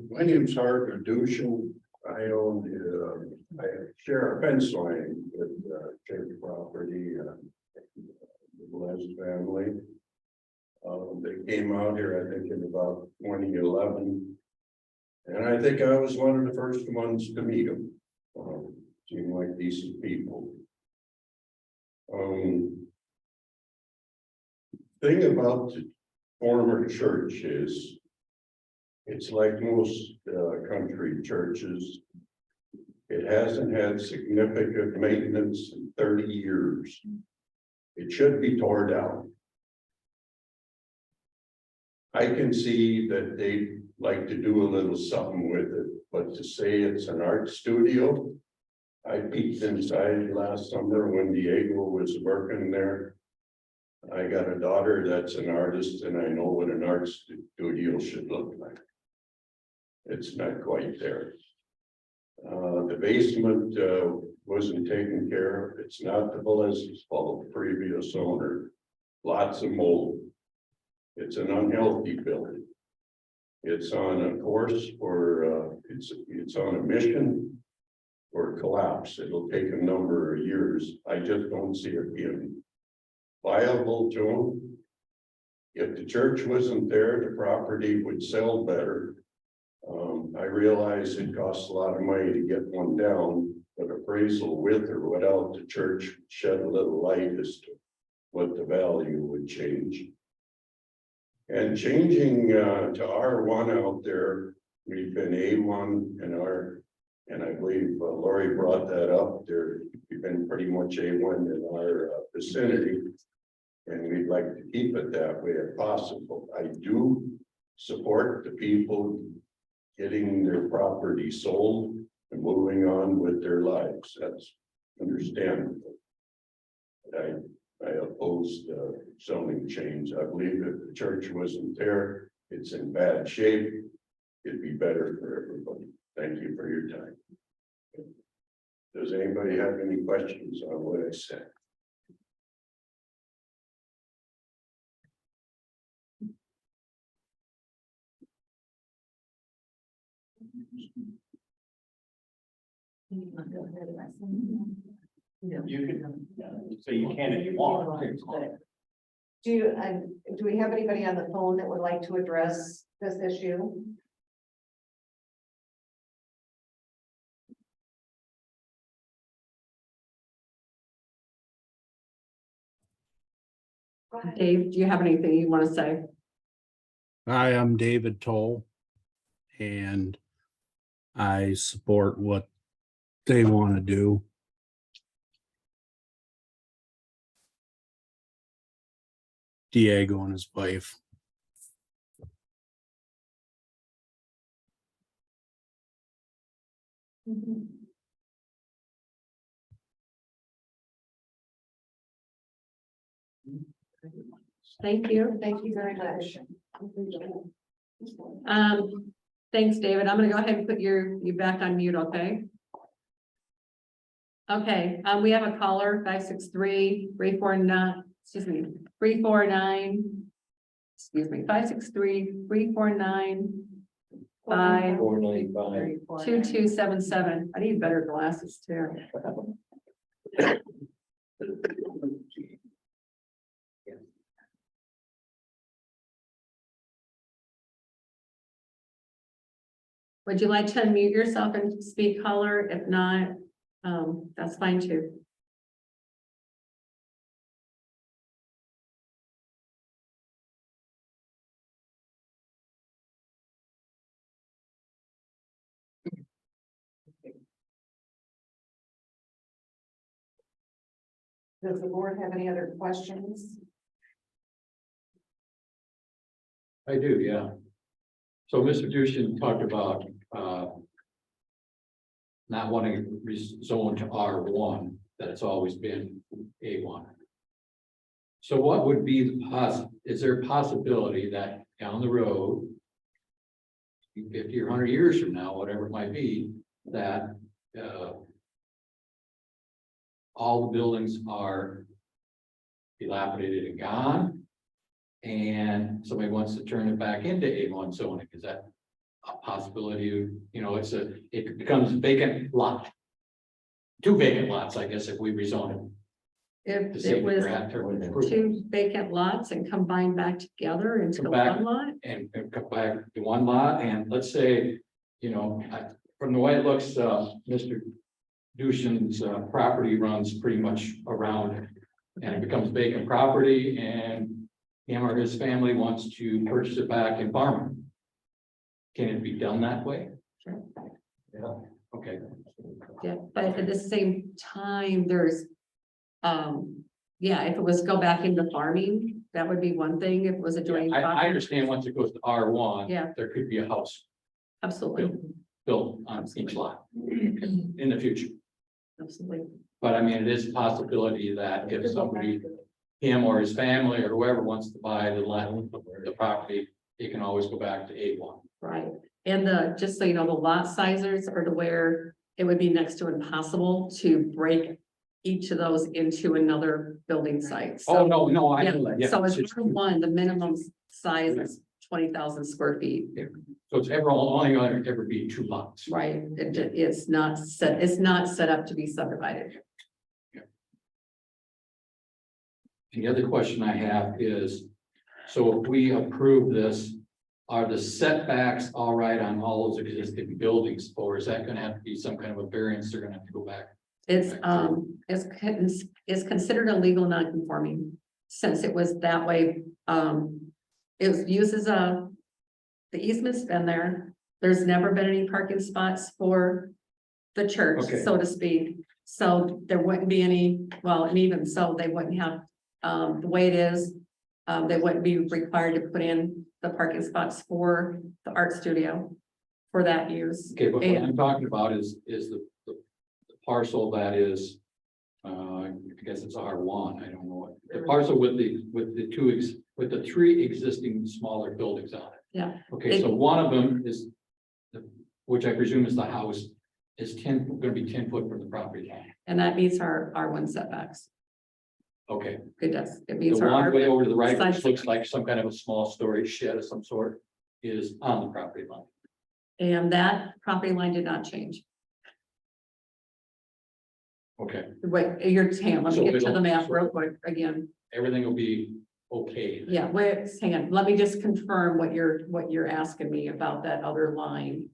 My name's Art Adushin. I own I share a fence line with church property, the West family. They came out here, I think, in about 2011. And I think I was one of the first ones to meet them. Seemed like decent people. Thing about the former church is it's like most country churches. It hasn't had significant maintenance in 30 years. It should be tore down. I can see that they'd like to do a little something with it, but to say it's an art studio. I peeked inside last summer when Diego was working there. I got a daughter that's an artist and I know what an art studio should look like. It's not quite there. The basement wasn't taken care of. It's not the Velezzi's fault, previous owner. Lots of mold. It's an unhealthy building. It's on a course for, it's on a mission for collapse. It'll take a number of years. I just don't see it being viable to them. If the church wasn't there, the property would sell better. I realize it costs a lot of money to get one down, but appraisal with or without the church shed a little light as to what the value would change. And changing to R1 out there, we've been A1 and I believe Lori brought that up there. We've been pretty much A1 in our vicinity. And we'd like to keep it that way if possible. I do support the people getting their property sold and moving on with their lives. That's understandable. But I oppose the zoning change. I believe if the church wasn't there, it's in bad shape. It'd be better for everybody. Thank you for your time. Does anybody have any questions on what I said? You can, so you can if you want. Do we have anybody on the phone that would like to address this issue? Go ahead. Dave, do you have anything you want to say? Hi, I'm David Toll, and I support what they want to do. Diego and his wife. Thank you. Thank you very much. Thanks, David. I'm gonna go ahead and put you back on mute, okay? Okay, we have a caller, 563-349, excuse me, 349. Excuse me, 563-349. 495. 2277. I need better glasses too. Would you like to unmute yourself and speak, caller? If not, that's fine too. Does the board have any other questions? I do, yeah. So Mr. Dushin talked about not wanting to rezone to R1, that it's always been A1. So what would be is there a possibility that down the road, 50 or 100 years from now, whatever it might be, that all the buildings are dilapidated and gone, and somebody wants to turn it back into A1 zoning? Is that a possibility? You know, it becomes vacant lot. 2 vacant lots, I guess, if we rezone it. To If save it the was grant or improve it. 2 vacant lots and combined back together into Come back. one lot, And come back to one lot, and let's say, you know, from the way it looks, Mr. Dushan's property runs pretty much around it. And it becomes vacant property, and him or his family wants to purchase it back and farm it. Can it be done that way? Sure. Yeah, okay. yeah, but at the same time, there's. Yeah, if it was go back into farming, that would be one thing, if it was a joint. I understand once it goes to R1. Yeah. There could be a house Absolutely, built on each lot in the future. absolutely. But I mean, it is a possibility that if somebody, him or his family or whoever wants to buy the land, the property, he can always go back to A1. Right, and just so you know, the lot sizes are to where it would be next to impossible to break each of those into another building site. So, Oh, no, I yeah, know that, yeah. so it's It's- one, the minimum size is 20,000 square feet, So it's only going to ever be 2 lots. right? It's not set up to be subdivided. The other question I have is, so if we approve this, are the setbacks all right on all those existing buildings, or is that gonna have to be some kind of a variance? They're gonna have to go back. It's considered a legal non-conforming, since it was that way. It was used as the easement's been there. There's never been any parking spots for the church, Okay. so to speak. So there wouldn't be any, well, and even so, they wouldn't have, the way it is. They wouldn't be required to put in the parking spots for the art studio for that use. Okay, but what And- I'm talking about is the parcel that is, I guess it's R1, I don't know what, the parcel with the 3 existing smaller buildings on it. Yeah. Okay, so one of them is, which I presume is the house, is gonna be 10 foot from the property line. And that meets our R1 setbacks. Okay, It does. It the meets our one way R1. over to the right, which Side looks like some kind of a small storage shed of some sort, is on the property line. And that property line did not change. Okay, Wait, you're saying, let So me get to it'll- the map real quick again. everything will be okay. Yeah, wait, hang on. Let me just confirm what you're asking me about that other line.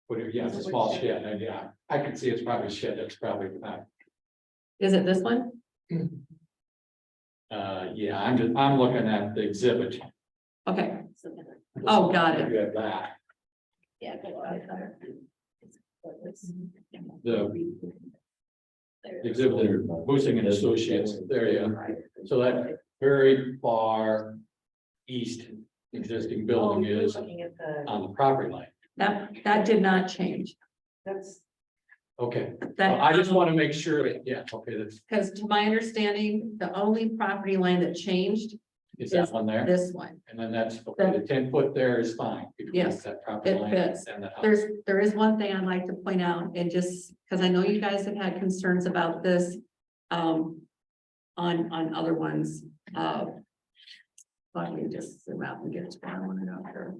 Whatever, yeah, it's a small shed, and yeah, I can see it's probably a shed, that's probably not. Is it this one? Yeah, I'm looking at the exhibit. Okay. Oh, got it. You have that, Yeah. the exhibit there, Boosting and Associates, there you go. So that very far east existing building is Looking at the, on the property line. That did not change. that's, Okay, That, I just want to make sure that, yeah, okay, that's, because to my understanding, the only property line that changed is that one there? this one. And then that's, okay, the 10 foot there is fine. between Yes, That property it line fits. and the house. There is one thing I'd like to point out, and just because I know you guys have had concerns about this. On other ones, let me just zoom out and get to where I want to go here.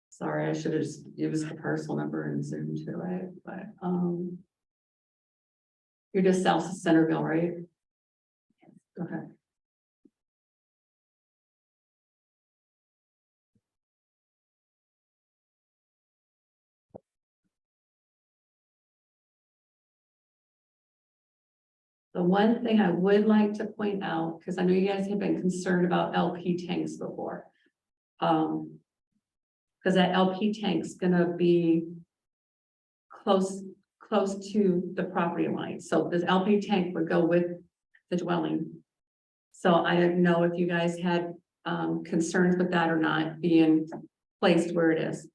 Sorry, I should have just used the parcel number and zoomed to it, but, you're just south of Centerville, right? Okay. The one thing I would like to point out, because I know you guys have been concerned about LP tanks before. Because that LP tank's gonna be close to the property line. So this LP tank would go with the dwelling. So I didn't know if you guys had concerns with that or not being placed where it is.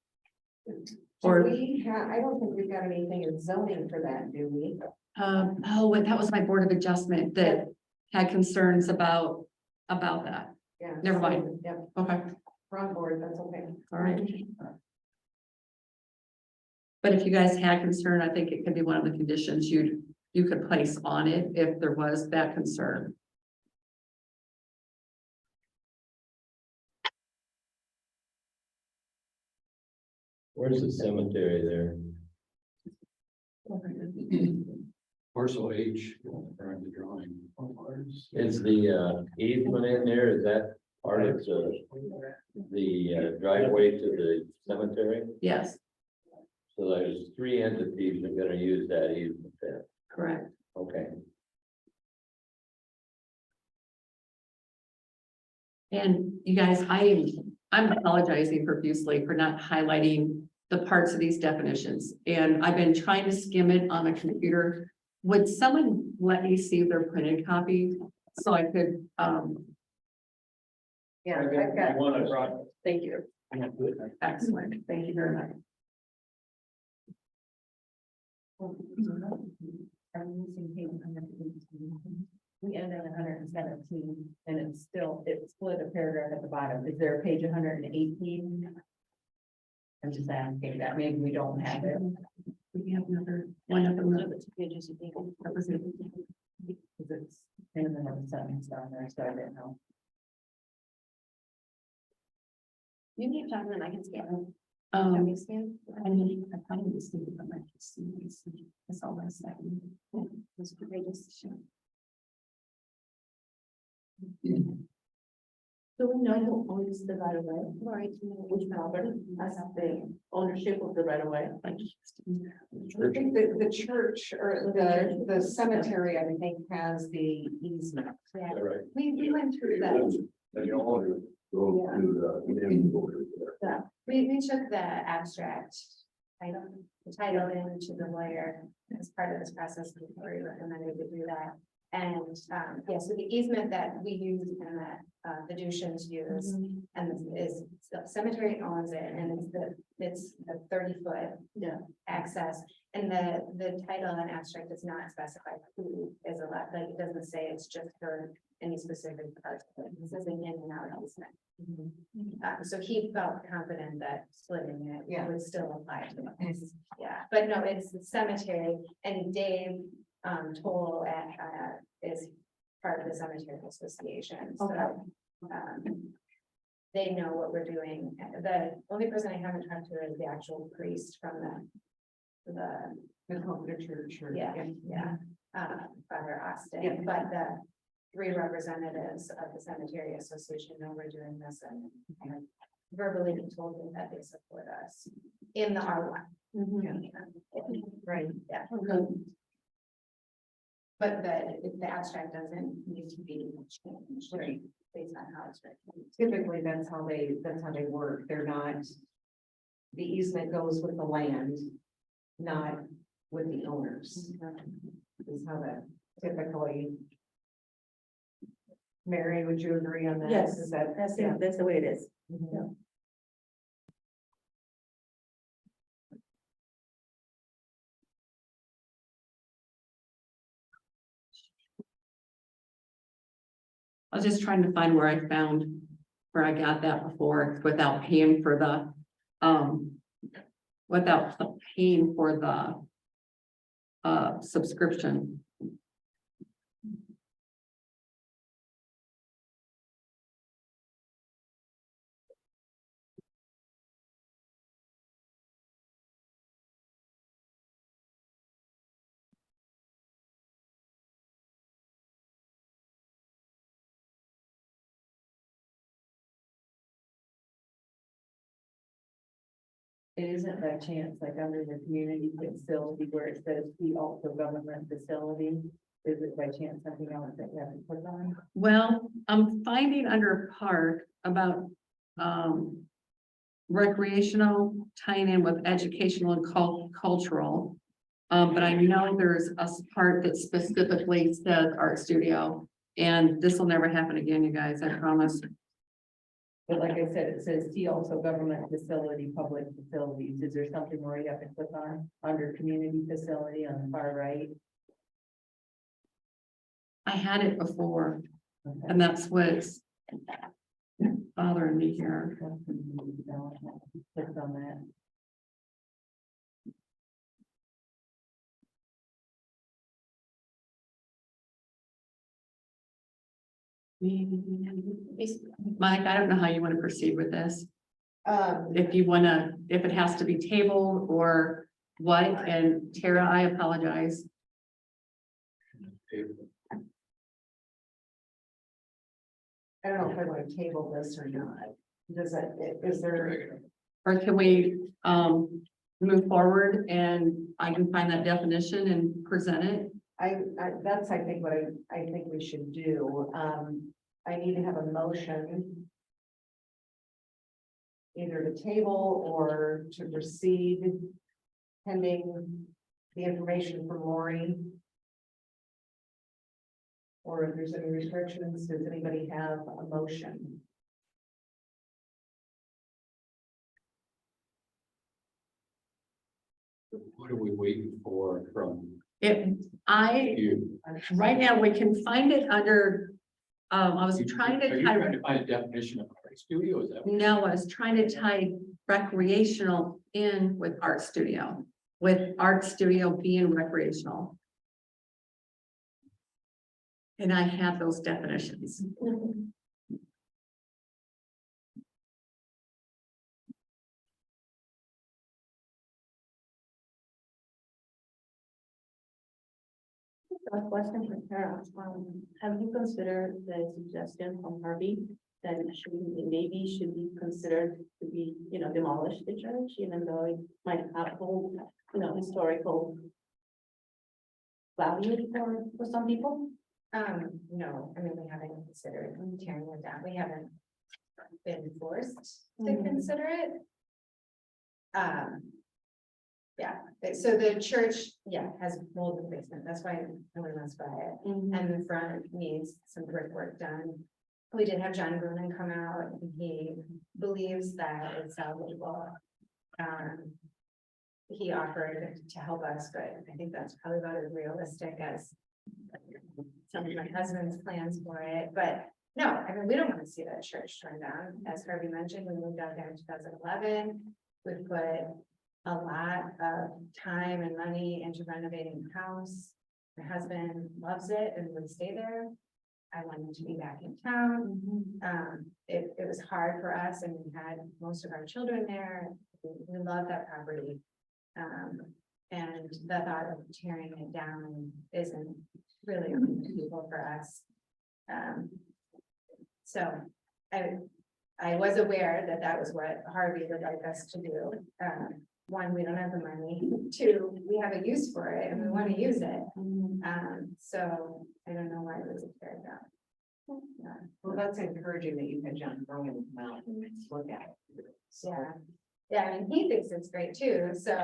Or, I don't think we've got anything in zoning for that, do we? wait, that was my Board of Adjustment that had concerns about that. Yeah. Never mind. Yep, Okay, wrong board, that's okay. all right. But if you guys had concern, I think it could be one of the conditions you could place on it if there was that concern. Where's the cemetery there? Parcel H, the drawing. Is the easement in there, is that part of the driveway to the cemetery? Yes, So there's three entities that are gonna use that easement there. correct. Okay. And you guys, I'm apologizing profusely for not highlighting the parts of these definitions. And I've been trying to skim it on the computer. Would someone let me see their printed copy so I could, Yeah, I've got. One I brought. thank you. Excellent. Thank you very much. We ended at 117, and it's split a paragraph at the bottom. Is there a page 118? I'm just asking that, maybe we don't have it. We have another one of them. Pages, you think? That was it. Because it's, and then the sentence down there, so I didn't know. You need to talk, and then I can scan. Um, me scan? I mean, I probably just need to come back to see these. That's all I said. Those two pages. Do we know who owns the right of way? Lori, Which property has the ownership of the right of way? I think the church or the cemetery, I think, has the easement. yeah, Right. we went through that. And you all go to the. We took the abstract title, the title into the lawyer as part of this process before we recommended we do that. And, yeah, so the easement that we use and that, the Dushians use, and is, the cemetery owns it, and it's the 30-foot. Yeah. Access, and the title and abstract does not specify who is allowed, like, it doesn't say it's just for any specific parts of it, it says an in and out easement. So he felt confident that splitting it would still apply to it. Yeah, but no, it's the cemetery, and Dave Toll is part of the cemetery association, so. They know what we're doing. The only person I haven't talked to is the actual priest from the Covenant Church. Father Austin, but the three representatives of the cemetery association know we're doing this and verbally told them that they support us in the R1. Right. Yeah. But the abstract doesn't need to be changed, right, based on how it's written. Typically, that's how they work. They're not. The easement goes with the land, not with the owners. Is how that typically. Mary, would you agree on that? Yes, Is that, that's it, that's the way it is. Mhm. I was just trying to find where I got that before without paying for the, subscription. It isn't by chance, like under the community facility where it says the also government facility. Is it by chance something else that you have to put on? Well, I'm finding under park about, recreational tying in with educational and cultural. But I know there's a part that specifically says art studio, and this will never happen again, you guys, I promise. But like I said, it says see also government facility, public facilities. Is there something where you have to click on under community facility on the far right? I had it before, and that's what's bothering me here. Click on that. Mike, I don't know how you want to proceed with this. Um, If you wanna, if it has to be tabled or what, and Tara, I apologize. I don't know if I want to table this or not. Does that, is there? Or can we, move forward and I can find that definition and present it? That's, I think, what I think we should do. I need to have a motion. Either to table or to proceed pending the information from Lori. Or if there's any restrictions, does anybody have a motion? What are we waiting for from You, Right now, we can find it under, I was trying Are to you tie, trying to find a definition of art studio? Is that? no, I was trying to tie recreational in with art studio. With art studio being recreational. And I have those definitions. A question for Tara. Have you considered the suggestion from Harvey that maybe should be considered to be, demolished the church, even though it might have whole, historical value for some people? No, I mean, we haven't considered tearing it down. We haven't been forced to consider it. Yeah, so the church, has mold replacement. That's why no one wants to buy it. And the front needs some brickwork done. We did have John Brunin come out, and he believes that it's salvageable. He offered to help us, but I think that's probably about as realistic as some of my husband's plans for it. But no, I mean, we don't want to see that church torn down. As Harvey mentioned, we moved out there in 2011. We put a lot of time and money into renovating the house. My husband loves it and would stay there. I wanted to be back in town. It was hard for us, and we had most of our children there. We love that property. And the thought of tearing it down isn't really people for us. So I was aware that that was what Harvey would like us to do. One, we don't have the money. Two, we have a use for it and we want to use it. So I don't know why it was teared down. Well, that's encouraging that you had John Brogan come out and look at it. Yeah, I mean, he thinks it's great too. So,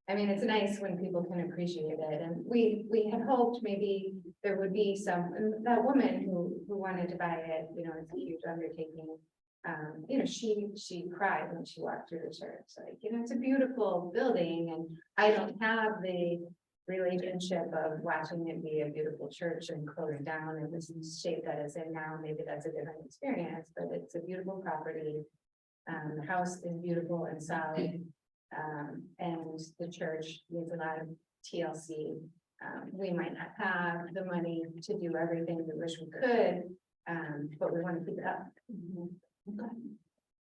I mean, it's nice when people can appreciate it. And we had hoped maybe there would be that woman who wanted to buy it, it's a huge undertaking. She cried when she walked through the church, like, it's a beautiful building, and I don't have the relationship of watching it be a beautiful church and close down in this shape that it's in now. Maybe that's a different experience, but it's a beautiful property. The house is beautiful and solid, and the church needs a lot of TLC. We might not have the money to do everything we wish we could, but we want to keep it up.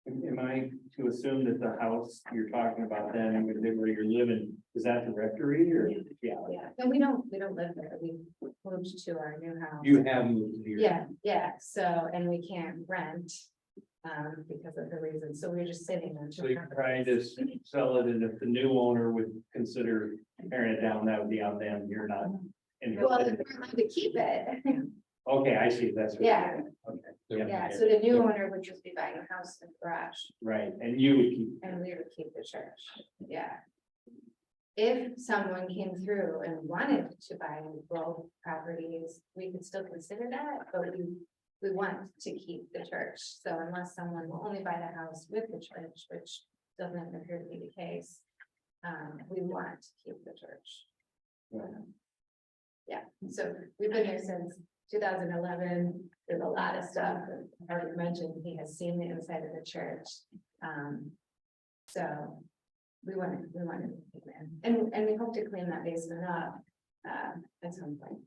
Am I to assume that the house you're talking about then, where you're living, is that the rectory or? Yeah. And we don't live there. We moved to our new house. You have moved here. Yeah, so, and we can't rent, because of the reason, so we're just sitting there. So you're trying to sell it, and if the new owner would consider tearing it down, that would be on them, you're not. Well, if we're allowed to keep it, Okay, I see, that's. what- Yeah. Okay. Yeah, so the new owner would just be buying a house and garage, Right, and you would keep. and we would keep the church, yeah. If someone came through and wanted to buy both properties, we could still consider that, but we want to keep the church. So unless someone will only buy the house with the church, which doesn't appear to be the case, we want to keep the church. Yeah, so we've been here since 2011. There's a lot of stuff. Harvey mentioned he has seen the inside of the church. So we want to keep it in. And we hope to clean that basement up at some point.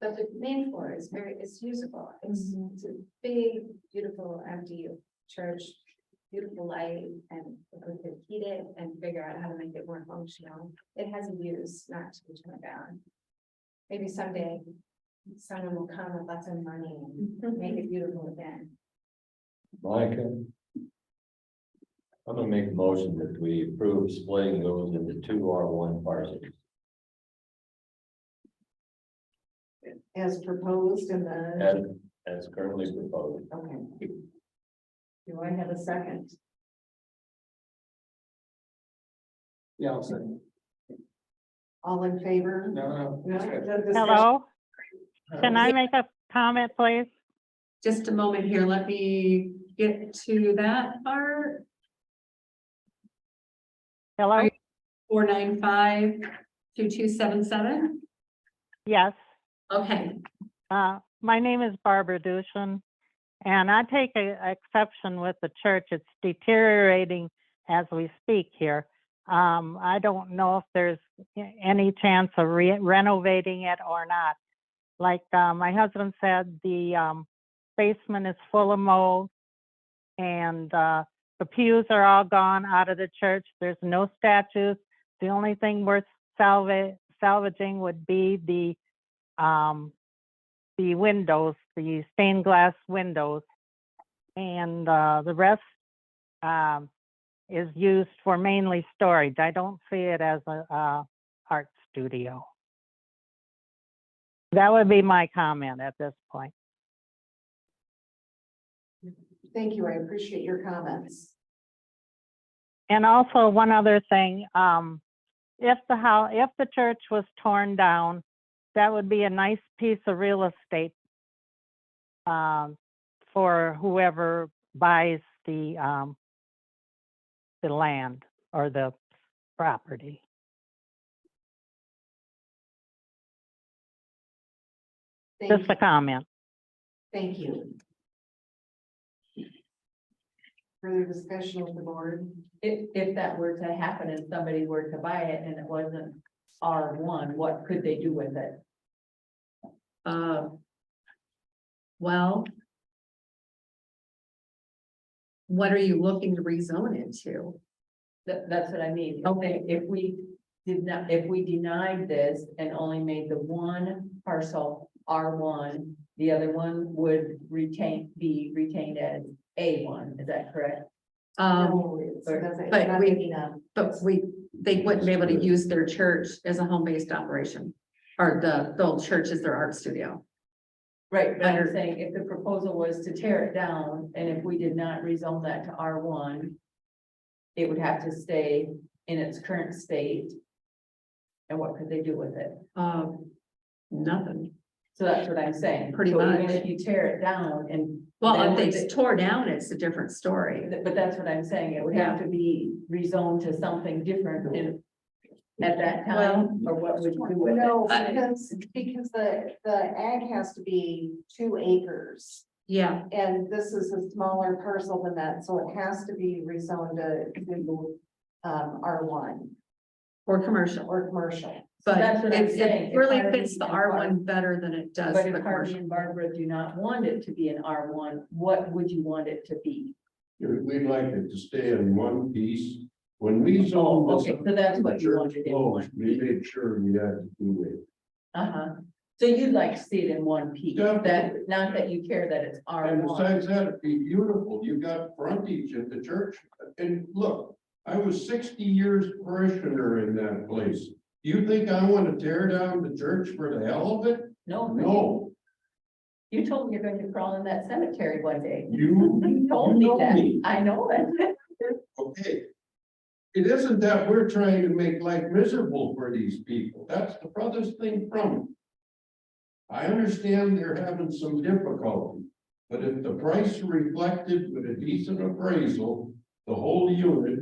But the main floor is it's usable. It's a big, beautiful, empty church, beautiful light, and if we could heat it and figure out how to make it more functional. It has a use, not to be torn down. Maybe someday someone will come with lots of money and make it beautiful again. Monica? I'm gonna make a motion that we approve splitting those into two R1 parcels. As proposed in the, As currently proposed. okay. Do I have a second? Yeah, I'll say. All in favor? No. Hello, can I make a comment, please? Just a moment here, let me get to that part. Hello, 495-2277. yes. Okay, My name is Barbara Dushin, and I take exception with the church. It's deteriorating as we speak here. I don't know if there's any chance of renovating it or not. Like my husband said, the basement is full of mold, and the pews are all gone out of the church. There's no statues. The only thing worth salvaging would be the windows, the stained glass windows, and the rest is used for mainly storage. I don't see it as a art studio. That would be my comment at this point. Thank you. I appreciate your comments. And also one other thing, if the church was torn down, that would be a nice piece of real estate for whoever buys the land or the property. Just a comment. Thank you. Further discussion with the board? If that were to happen and somebody were to buy it and it wasn't R1, what could they do with it? well. What are you looking to rezone it to? That's what I mean. Okay. If we denied this and only made the one parcel R1, the other one would be retained as A1, is that correct? No, it's but not we- big enough. But they wouldn't be able to use their church as a home-based operation. Or the old church as their art studio. Right, but I'm Under- saying if the proposal was to tear it down, and if we did not rezone that to R1, it would have to stay in its current state. And what could they do with it? Nothing. So that's what I'm saying. Pretty So much. even if you tear it down and. Well, then if they tore down, it's a different story. But that's what I'm saying, it would have to be rezoned to something different at that time, or what would you do with it? No, because the ag has to be 2 acres. Yeah, And this is a smaller parcel than that, so it has to be rezoned to R1 or commercial, or commercial. but that's what I'm it saying. If really Harvey fits the and R1 better than it does But the if Harvey commercial. and Barbara do not want it to be an R1, what would you want it to be? We'd like it to stay in one piece. When we zoned this. Okay, so that's what you wanted in one Closed, we made sure we had to do it. Uh-huh, so you'd like to see it in one piece, that, Definitely. not that you care that it's And R1. besides that, it'd be beautiful. You got frontage at the church. And look, I was 60 years parishioner in that place. You think I want to tear down the church for the hell of it? No. No. You told me you're going to crawl in that cemetery one day. You, You told me know that. me. I know it. okay. It isn't that we're trying to make life miserable for these people. That's the furthest thing from it. I understand they're having some difficulty, but if the price reflected with a decent appraisal, the whole unit,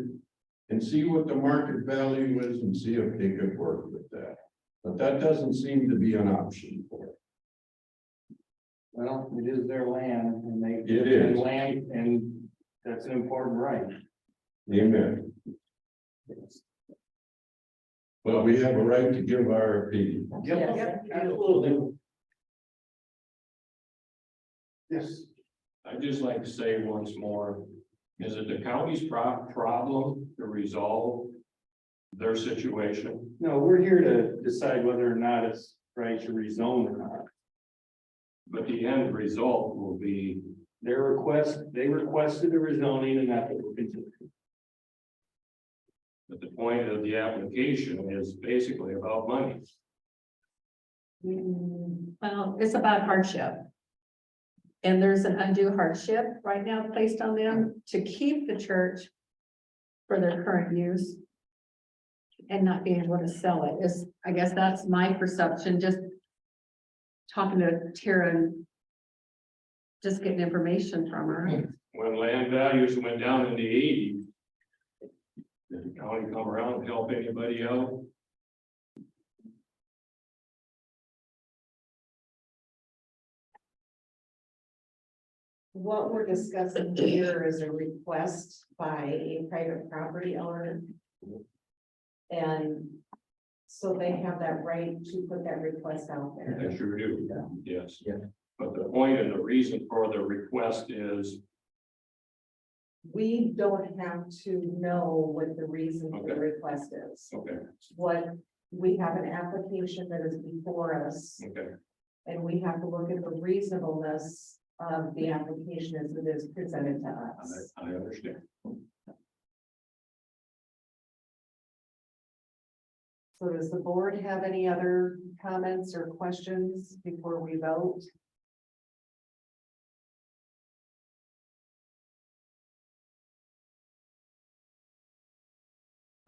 and see what the market value is and see if they could work with that. But that doesn't seem to be an option for it. Well, it is their land and they. It is. and Land, and that's an important right. Amen. But we have a right to give our opinion. Yes. Absolutely. Yes. I'd just like to say once more, is it the county's problem to resolve their situation? No, we're here to decide whether or not it's right to rezone or not. But the end result will be, They requested the rezoning and that will continue. that the point of the application is basically about money. Well, it's about hardship. And there's an undue hardship right now placed on them to keep the church for their current use and not being able to sell it is, I guess that's my perception, just talking to Tara and just getting information from her. When land values went down in the 80s, did the county come around and help anybody out? What we're discussing here is a request by a private property owner. And so they have that right to put that request out there. I sure do, yes. Yeah. But the point and the reason for the request is, We don't have to know what the reason for the Okay. request is. okay, What, we have an application that is before us, okay, and we have to look at the reasonableness of the application as it is presented to us. I understand. So does the board have any other comments or questions before we vote?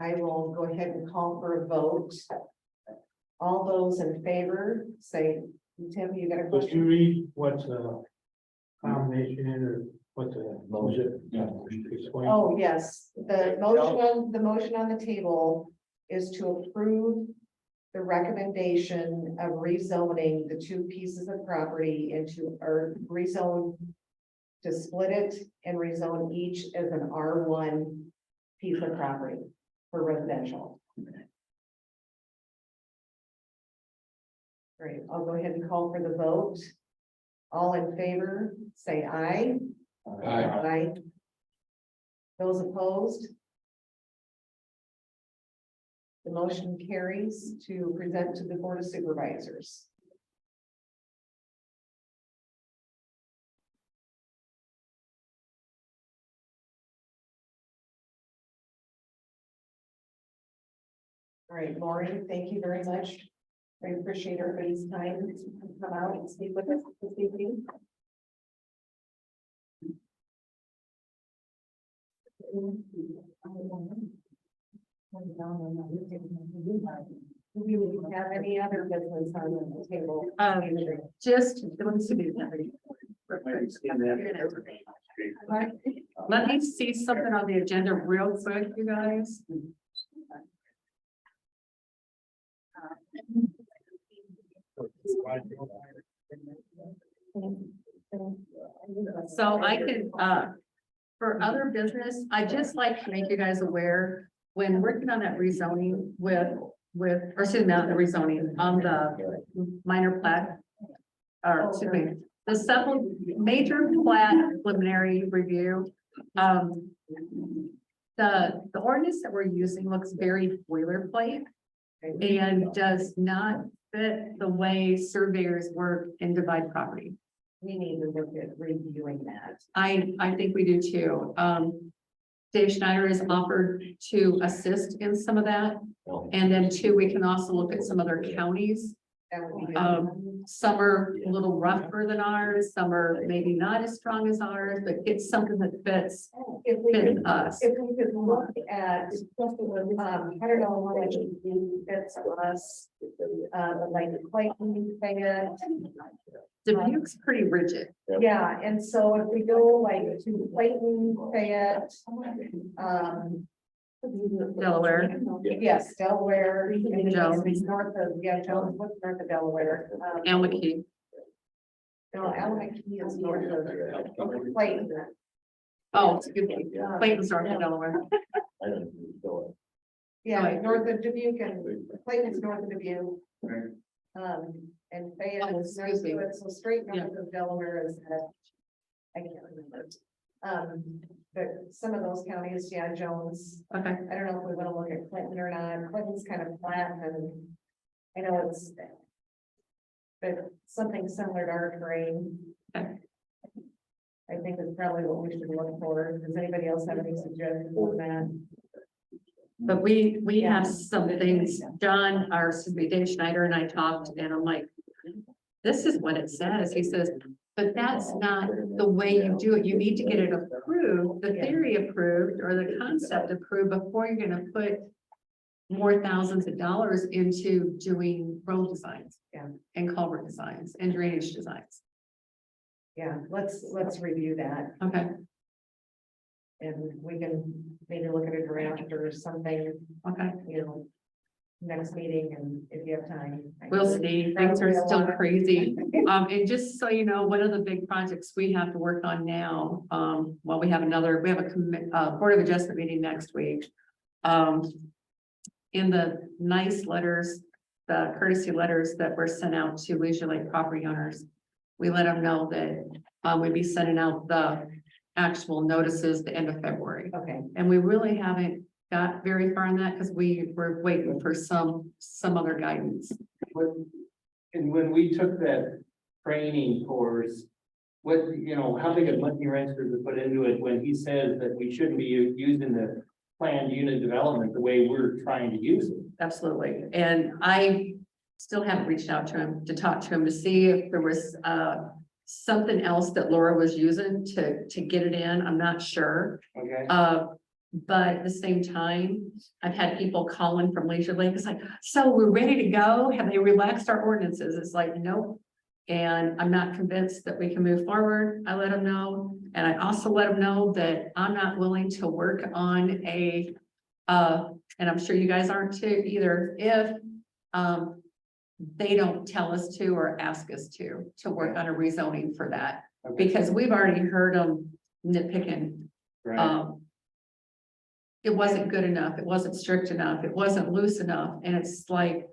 I will go ahead and call for a vote. All those in favor, say, Tim, you got a Would question? you read what the combination is or what the motion? Explain. Oh, yes, the motion on the table is to approve the recommendation of rezoning the two pieces of property into, or rezone, to split it and rezone each as an R1 piece of property for residential. Great, I'll go ahead and call for the vote. All in favor, say aye. Aye. Those opposed? The motion carries to present to the Board of Supervisors. All right, Maureen, thank you very much. I appreciate everybody's time to come out and speak with us this evening. Do we have any other business on the table? Just, let me see. Let me see something on the agenda real quick, you guys. So I can, for other business, I just like to make you guys aware, when working on that rezoning or excuse me, not the rezoning, on the minor plat. Or excuse me, the several major plat preliminary review. The ordinance that we're using looks very boilerplate and does not fit the way surveyors work and divide property. We need to look at reviewing that. I think we do too. Dave Schneider is offered to assist in some of that. And then two, we can also look at some other counties That would be good. Some are a little rougher than ours, some are maybe not as strong as ours, but it's something that fits If we could, us. if we could look at, I don't know how much fits us, like Clayton, Fayette. Dubuque's pretty rigid. Yeah, and so if we go like to Clayton, Fayette, Delaware. yes, Delaware, Jones. north of, Jones, what's north of Delaware? Almaquee. No, Almaquee is north of Clayton. Oh, excuse me. Clayton's north of Delaware. I don't know. Yeah, north of Dubuque and Clayton's north of Dubuque. And Fayette Oh, is excuse next to me. it, so straight north of Delaware is that. I can't remember. But some of those counties, Jones, Okay, I don't know if we want to look at Clinton or not. Clinton's kind of flat and I know it's. But something similar to our terrain. Okay. I think is probably what we should look for. Does anybody else have any suggestions on that? but we have some things, John, or excuse me, Dave Schneider and I talked, and I'm like, this is what it says. He says, but that's not the way you do it. You need to get it approved, the theory approved, or the concept approved before you're gonna put more thousands of dollars into doing road designs. Yeah. And culvert designs and drainage designs. Yeah, let's review that Okay, and we can maybe look at a draft or something, okay. Next meeting and if you have time. We'll see. Things are still crazy. And just so you know, one of the big projects we have to work on now, well, we have a Board of Adjustment meeting next week. In the nice letters, the courtesy letters that were sent out to Leisure Lake property owners, we let them know that, we'd be sending out the actual notices the end of February. Okay, And we really haven't got very far on that because we were waiting for some other guidance. And when we took that training course, what, how big a monkey wrench does it put into it when he says that we shouldn't be using the planned unit development the way we're trying to use it? Absolutely. And I still haven't reached out to him to talk to him to see if there was something else that Laura was using to get it in. I'm not sure. Okay. But at the same time, I've had people calling from Leisure Lake. It's like, so we're ready to go. Have they relaxed our ordinances? It's like, nope. And I'm not convinced that we can move forward. I let them know. And I also let them know that I'm not willing to work on and I'm sure you guys aren't too either, if they don't tell us to or ask us to work on a rezoning for that. Okay. Because we've already heard them nitpicking. Right. It wasn't good enough. It wasn't strict enough. It wasn't loose enough. And it's like,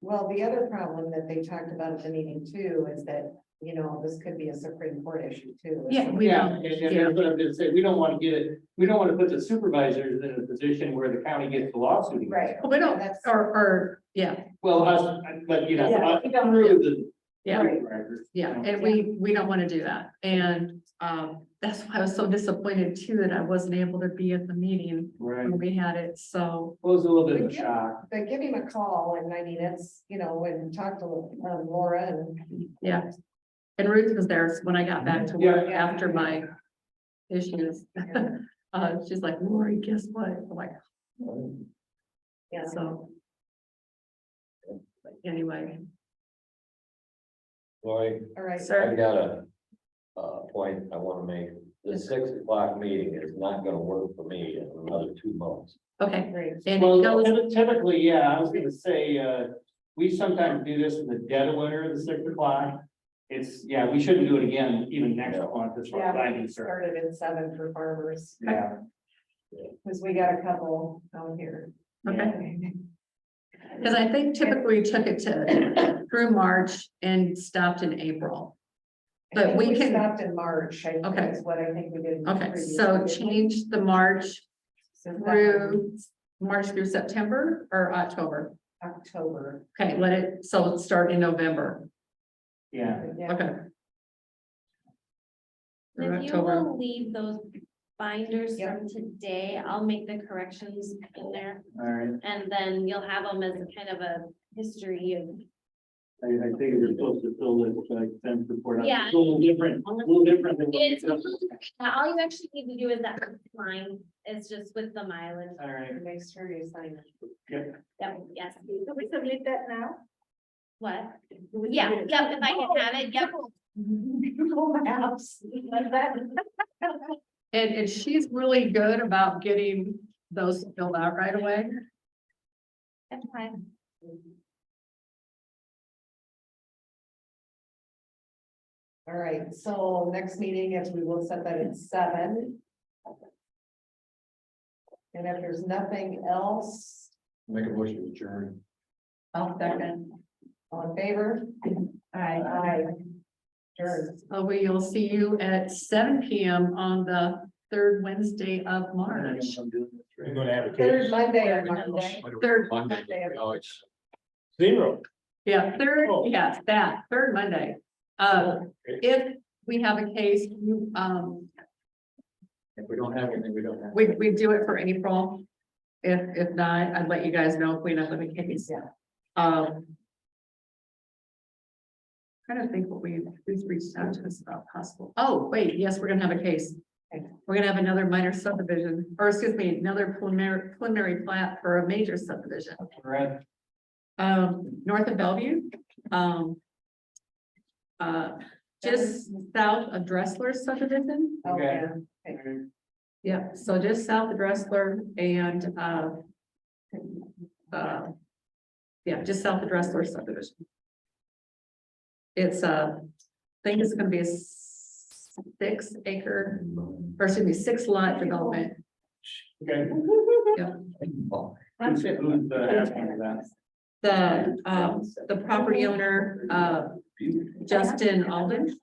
well, the other problem that they talked about at the meeting too is that, this could be a Supreme Court issue too. yeah, we Yeah, don't. and that's what I'm gonna say. We don't want to put the supervisors in a position where the county gets the lawsuit. against Right. them. We don't, That's- or, yeah, Well, us, but Yeah, us we don't through the. yeah. supervisors, Yeah, you know. and we don't want to do that. And that's why I was so disappointed too, that I wasn't able to be at the meeting Right. when we had it. So, It was a little bit of a shock. But give him a call and I mean, it's, when talk to Laura and. yeah. And Ruth was there when I got back to work after my issues. She's like, Lori, guess what? I'm like, Yeah. so. But anyway, Lori, All right. sir, I've got a point I want to make. The 6 o'clock meeting is not going to work for me in another 2 months. okay. Great. And Well, it goes, typically, yeah, I was gonna say, we sometimes do this in the dead of winter, the 6 o'clock. We shouldn't do it again, even next month, as far as I'm Yeah, we concerned. started at 7 for farmers, Yeah, because we got a couple down here. okay. Because I think typically took it through March and stopped in April. I But think we can- stopped in March, I think Okay. is what I think we did. Okay, previously. so change the March So that through September or October. October. Okay, so let's start in November. yeah. Yeah. Okay. Through If you October. will leave those binders Yep. from today, I'll make the corrections in there. All right. And then you'll have them as kind of a history of I think we're supposed to fill this expense report. Yeah. It's a little different, a little different than. what we It's, did. all you actually need to do is that line, it's just with the mileage. All right, Make sure you sign it. yep. Yep, yes. So we submit that now? What? Yeah, yep, if I can have it, yep. Google Maps. Like that. And she's really good about getting those filled out right away. That's fine. All right, so next meeting is we will set that at 7. And if there's nothing else, Make a motion to adjourn. I'll second. all in favor? Aye. Aye. Sure. So we'll see you at 7 PM on the third Wednesday of March. We're gonna have a Third case. Monday of March. Third, Monday. Oh, it's Zero. yeah, third, Oh. yes, that, third Monday. If we have a case, you, If we don't have anything, we don't have. we do it for April. If not, I'd let you guys know if we end up with a case. Yeah. Trying to think what who's reached out to us about possible. Oh, wait, yes, we're gonna have a case. Okay. We're gonna have another minor subdivision, or excuse me, another preliminary plat for a major subdivision. Right. North of Bellevue. Just south of Dressler subdivision. Oh, Okay. yeah. Okay. Yeah, so just south of Dressler and, yeah, just south of Dressler subdivision. It's I think it's gonna be a 6 acre, or excuse me, 6 lot development. Okay. That's it. Who's asking for that? The property owner, Justin Alden,